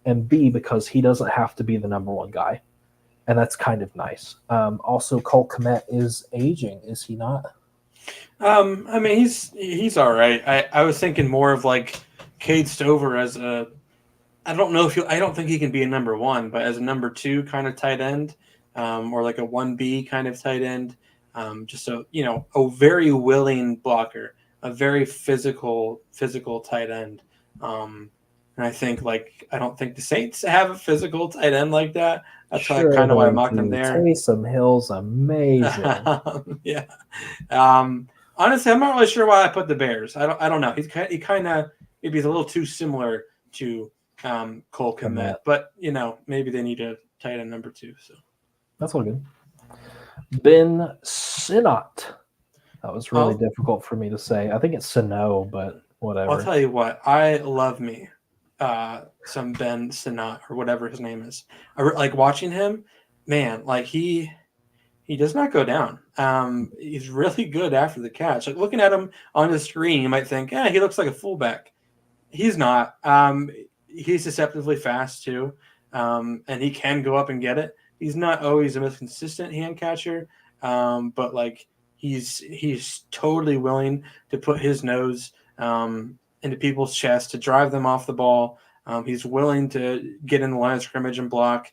and B, because he doesn't have to be the number 1 guy. And that's kind of nice. Also, Cole Kmet is aging, is he not? I mean, he's all right. I was thinking more of Cade Stover as a. I don't think he can be a number 1, but as a number 2 kind of tight end, or a 1B kind of tight end. Just a very willing blocker, a very physical tight end. And I think I don't think the Saints have a physical tight end like that. That's kind of why I mocked them there. Taysom Hill's amazing. Yeah. Honestly, I'm not really sure why I put the Bears. I don't know. He kind of maybe he's a little too similar to Cole Kmet, but maybe they need a tight end number 2. So That's all good. Ben Sinnott. That was really difficult for me to say. I think it's Sino, but whatever. I'll tell you what. I love me some Ben Sinnott or whatever his name is. I like watching him. Man, like he does not go down. He's really good after the catch. Like looking at him on the screen, you might think, he looks like a fullback. He's not. He's deceptively fast too, and he can go up and get it. He's not always the most consistent hand catcher, but like he's totally willing to put his nose into people's chests to drive them off the ball. He's willing to get in the line of scrimmage and block.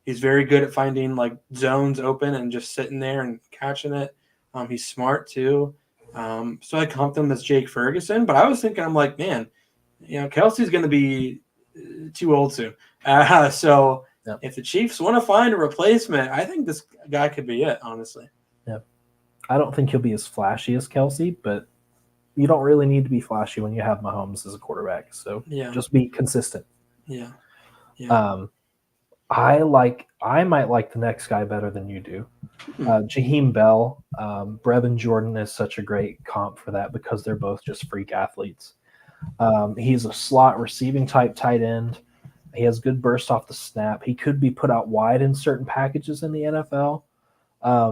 He's very good at finding like zones open and just sitting there and catching it. He's smart too. So I comped him as Jake Ferguson, but I was thinking, I'm like, man, Kelsey's going to be too old soon. So yep. If the Chiefs want to find a replacement, I think this guy could be it, honestly. Yeah. I don't think he'll be as flashy as Kelsey, but you don't really need to be flashy when you have Mahomes as a quarterback. So just be consistent. Yeah. I might like the next guy better than you do. Jaheim Bell. Brevin Jordan is such a great comp for that because they're both just freak athletes. He's a slot receiving type tight end. He has good burst off the snap. He could be put out wide in certain packages in the NFL.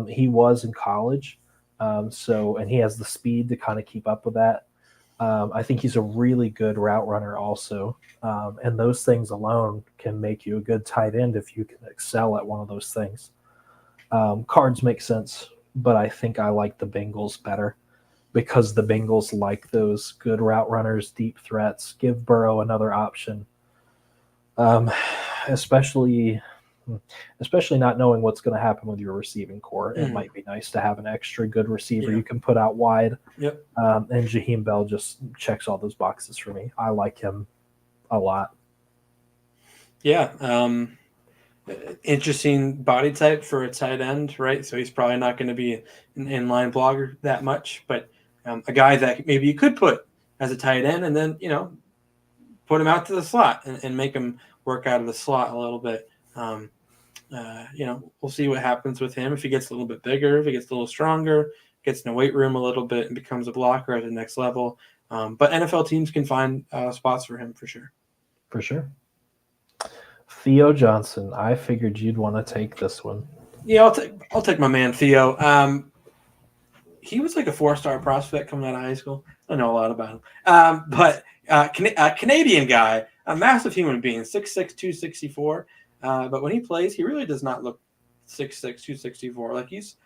He was in college. And he has the speed to kind of keep up with that. I think he's a really good route runner also. And those things alone can make you a good tight end if you can excel at one of those things. Cards make sense, but I think I like the Bengals better because the Bengals like those good route runners, deep threats, give Burrow another option. Especially not knowing what's going to happen with your receiving core. It might be nice to have an extra good receiver you can put out wide. Yep. And Jaheim Bell just checks all those boxes for me. I like him a lot. Yeah. Interesting body type for a tight end, right? So he's probably not going to be an inline blogger that much, but a guy that maybe you could put as a tight end and then, put him out to the slot and make him work out of the slot a little bit. We'll see what happens with him if he gets a little bit bigger, if he gets a little stronger, gets in the weight room a little bit and becomes a blocker at the next level. But NFL teams can find spots for him for sure. For sure. Theo Johnson, I figured you'd want to take this one. Yeah, I'll take my man Theo. He was like a 4-star prospect coming out of high school. I know a lot about him. But a Canadian guy, a massive human being, 6'6", 264. But when he plays, he really does not look 6'6", 264. Like he's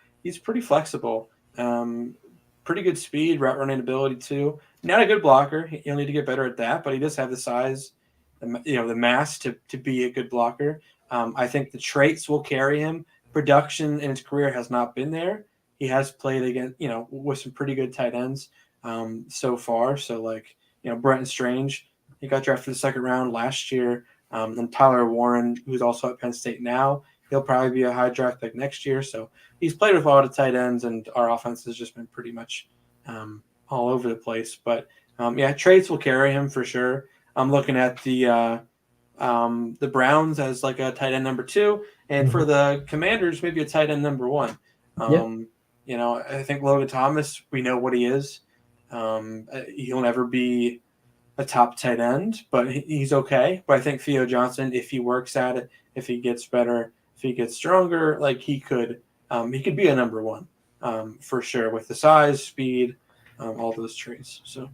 pretty flexible, pretty good speed, route running ability too. Not a good blocker. He'll need to get better at that, but he does have the size, the mass to be a good blocker. I think the traits will carry him. Production in his career has not been there. He has played against, with some pretty good tight ends so far. So Brenton Strange, he got drafted in the second round last year. And Tyler Warren, who's also at Penn State now, he'll probably be a high draft pick next year. So he's played with a lot of tight ends, and our offense has just been pretty much all over the place. But traits will carry him for sure. I'm looking at the Browns as like a tight end number 2, and for the Commanders, maybe a tight end number 1. I think Logan Thomas, we know what he is. He'll never be a top tight end, but he's okay. But I think Theo Johnson, if he works at it, if he gets better, if he gets stronger, he could be a number 1 for sure with the size, speed, all those traits. So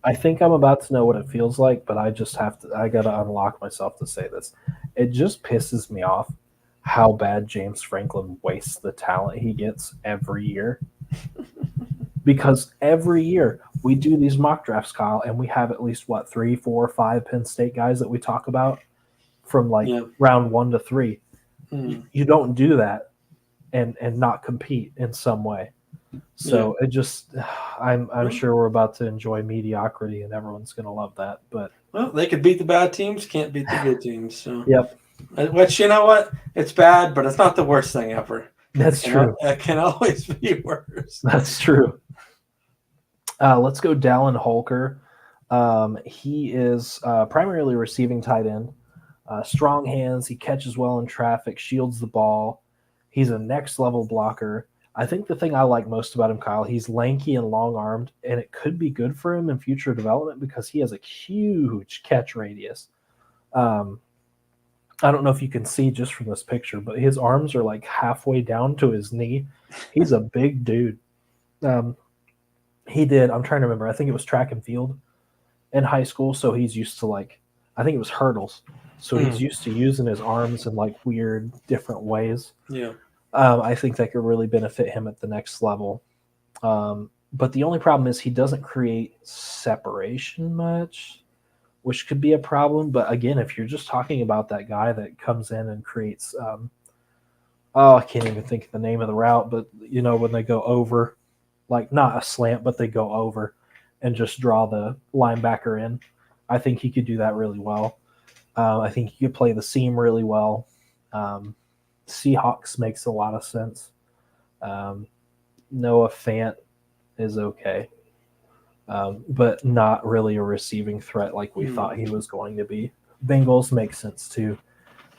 I think I'm about to know what it feels like, but I got to unlock myself to say this. It just pisses me off how bad James Franklin wastes the talent he gets every year. Because every year we do these mock drafts, Kyle, and we have at least 3, 4, 5 Penn State guys that we talk about from round 1 to 3. You don't do that and not compete in some way. So it just, I'm sure we're about to enjoy mediocrity and everyone's going to love that. But they could beat the bad teams, can't beat the good teams. So yep. Which, you know what? It's bad, but it's not the worst thing ever. That's true. It can always be worse. That's true. Let's go Dallin Holker. He is primarily a receiving tight end. Strong hands. He catches well in traffic, shields the ball. He's a next level blocker. I think the thing I like most about him, Kyle, he's lanky and long armed, and it could be good for him in future development because he has a huge catch radius. I don't know if you can see just from this picture, but his arms are like halfway down to his knee. He's a big dude. He did, I'm trying to remember, I think it was track and field in high school, so he's used to I think it was hurdles. So he's used to using his arms in weird different ways. Yeah. I think that could really benefit him at the next level. But the only problem is he doesn't create separation much, which could be a problem. But again, if you're just talking about that guy that comes in and creates, I can't even think of the name of the route, but when they go over, not a slant, but they go over and just draw the linebacker in, I think he could do that really well. I think he could play the seam really well. Seahawks makes a lot of sense. Noah Fant is okay, but not really a receiving threat like we thought he was going to be. Bengals make sense too.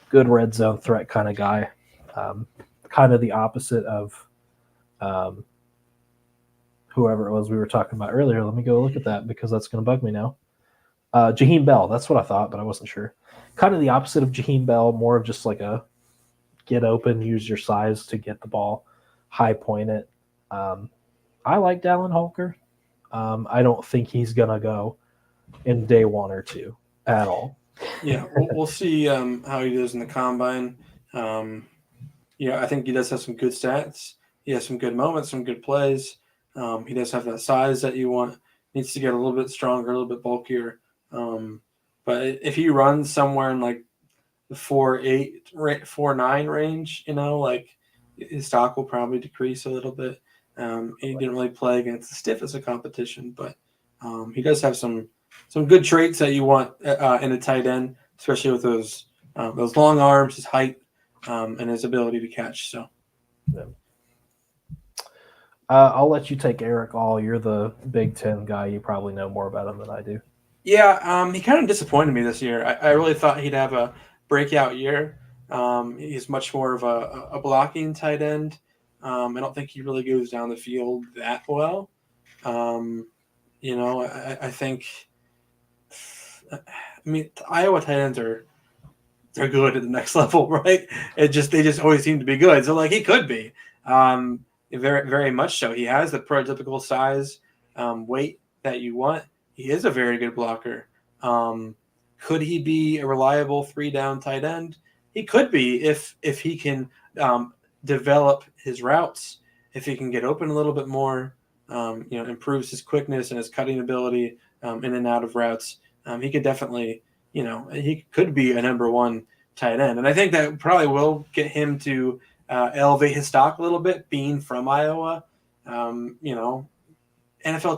Good red zone threat kind of guy. Kind of the opposite of whoever it was we were talking about earlier. Let me go look at that because that's going to bug me now. Jaheim Bell, that's what I thought, but I wasn't sure. Kind of the opposite of Jaheim Bell, more of just a get open, use your size to get the ball, high point it. I like Dallin Holker. I don't think he's going to go in day 1 or 2 at all. Yeah, we'll see how he does in the combine. I think he does have some good stats. He has some good moments, some good plays. He does have that size that you want. Needs to get a little bit stronger, a little bit bulkier. But if he runs somewhere in the 4.8, 4.9 range, his stock will probably decrease a little bit. He didn't really play against the stiffest of competition, but he does have some good traits that you want in a tight end, especially with those long arms, his height, and his ability to catch. So, yeah. I'll let you take Eric All. You're the Big Ten guy. You probably know more about him than I do. Yeah, he kind of disappointed me this year. I really thought he'd have a breakout year. He's much more of a blocking tight end. I don't think he really goes down the field that well. I think Iowa tight ends they're good at the next level, right? They just always seem to be good. So he could be very, very much so. He has the prototypical size, weight that you want. He is a very good blocker. Could he be a reliable 3-down tight end? He could be if he can develop his routes, if he can get open a little bit more, improves his quickness and his cutting ability in and out of routes. He could definitely, he could be a number 1 tight end. And I think that probably will get him to elevate his stock a little bit, being from Iowa. NFL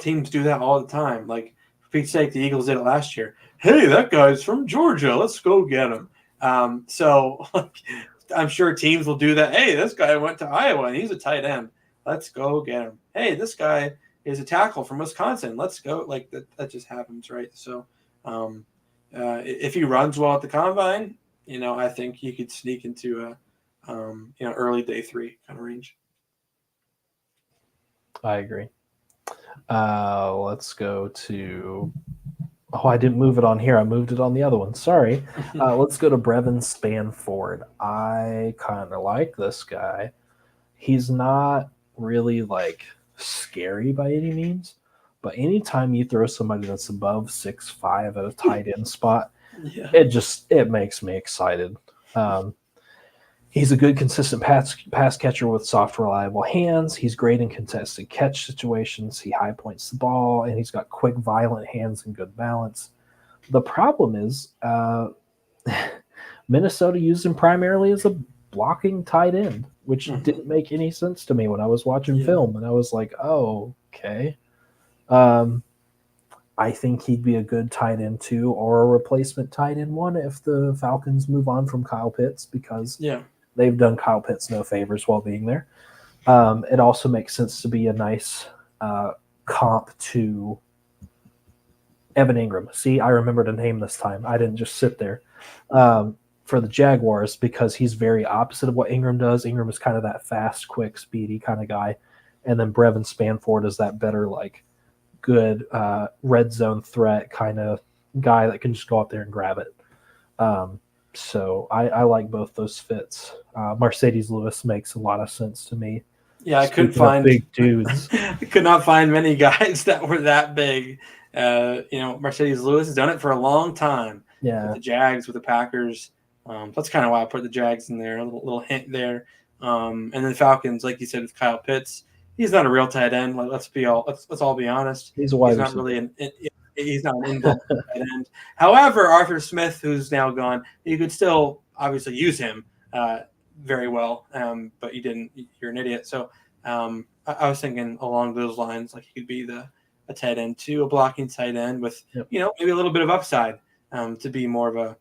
teams do that all the time. For Pete's sake, the Eagles did it last year. Hey, that guy's from Georgia. Let's go get him. So I'm sure teams will do that. Hey, this guy went to Iowa and he's a tight end. Let's go get him. Hey, this guy is a tackle from Wisconsin. Let's go. That just happens, right? So if he runs well at the combine, I think he could sneak into a early day 3 kind of range. I agree. Let's go to. Oh, I didn't move it on here. I moved it on the other one. Sorry. Let's go to Brevin Spanford. I kind of like this guy. He's not really scary by any means, but anytime you throw somebody that's above 6'5" at a tight end spot, it makes me excited. He's a good, consistent pass catcher with soft, reliable hands. He's great in contested catch situations. He high points the ball, and he's got quick, violent hands and good balance. The problem is Minnesota used him primarily as a blocking tight end, which didn't make any sense to me when I was watching film. And I was like, oh, okay. I think he'd be a good tight end 2 or a replacement tight end 1 if the Falcons move on from Kyle Pitts because they've done Kyle Pitts no favors while being there. It also makes sense to be a nice comp to Evan Ingram. See, I remembered a name this time. I didn't just sit there. For the Jaguars, because he's very opposite of what Ingram does. Ingram is kind of that fast, quick, speedy kind of guy. And then Brevin Spanford is that better, like, good red zone threat kind of guy that can just go out there and grab it. So I like both those fits. Mercedes Lewis makes a lot of sense to me. Yeah, I couldn't Speaking of find big dudes. I could not find many guys that were that big. Mercedes Lewis has done it for a long time. Yeah. With the Jags, with the Packers. That's kind of why I put the Jags in there. A little hint there. And then Falcons, like you said, with Kyle Pitts, he's not a real tight end. Like, let's all be honest. He's a wide not receiver. really he's not an in-ball tight end. However, Arthur Smith, who's now gone, you could still obviously use him very well, but you didn't. You're an idiot. So I was thinking along those lines, like he could be a tight end too, a blocking tight end with maybe a little bit of upside to be more of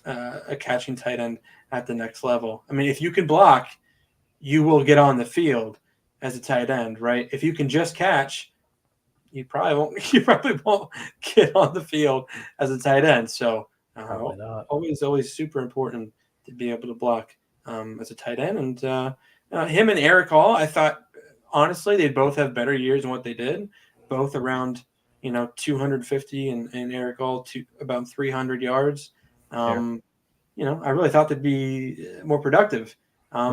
a catching tight end at the next level. I mean, if you can block, you will get on the field as a tight end, right? If you can just catch, you probably won't get on the field as a tight end. So Probably not. always super important to be able to block as a tight end. And him and Eric Hall, I thought honestly they both have better years than what they did. Both around 250 and Eric Hall about 300 yards. I really thought they'd be more productive.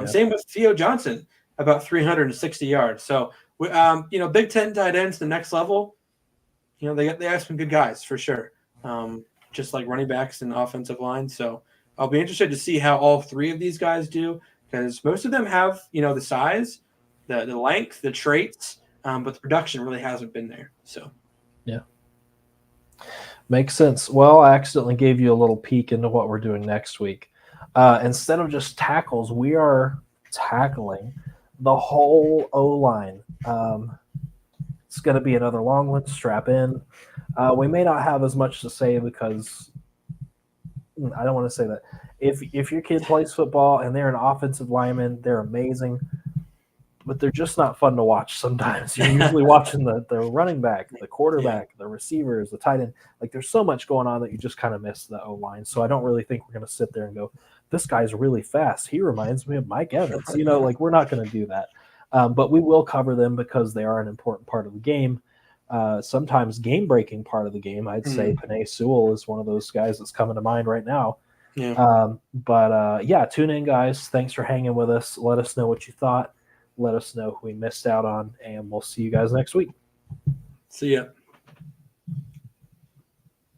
Same with Theo Johnson, about 360 yards. So, Big Ten tight ends, the next level, they have some good guys for sure, just like running backs and offensive line. So I'll be interested to see how all three of these guys do, because most of them have, the size, the length, the traits, but the production really hasn't been there. So, yeah. Makes sense. Well, I accidentally gave you a little peek into what we're doing next week. Instead of just tackles, we are tackling the whole O-line. It's going to be another long one. Strap in. We may not have as much to say because I don't want to say that. If your kid plays football and they're an offensive lineman, they're amazing. But they're just not fun to watch sometimes. You're usually watching the running back, the quarterback, the receivers, the tight end. Like, there's so much going on that you just kind of miss the O-line. So I don't really think we're going to sit there and go, this guy's really fast. He reminds me of Mike Evans. We're not going to do that. But we will cover them because they are an important part of the game. Sometimes game-breaking part of the game. I'd say Penei Sewell is one of those guys that's coming to mind right now. Yeah. Tune in, guys. Thanks for hanging with us. Let us know what you thought. Let us know who we missed out on, and we'll see you guys next week. See ya.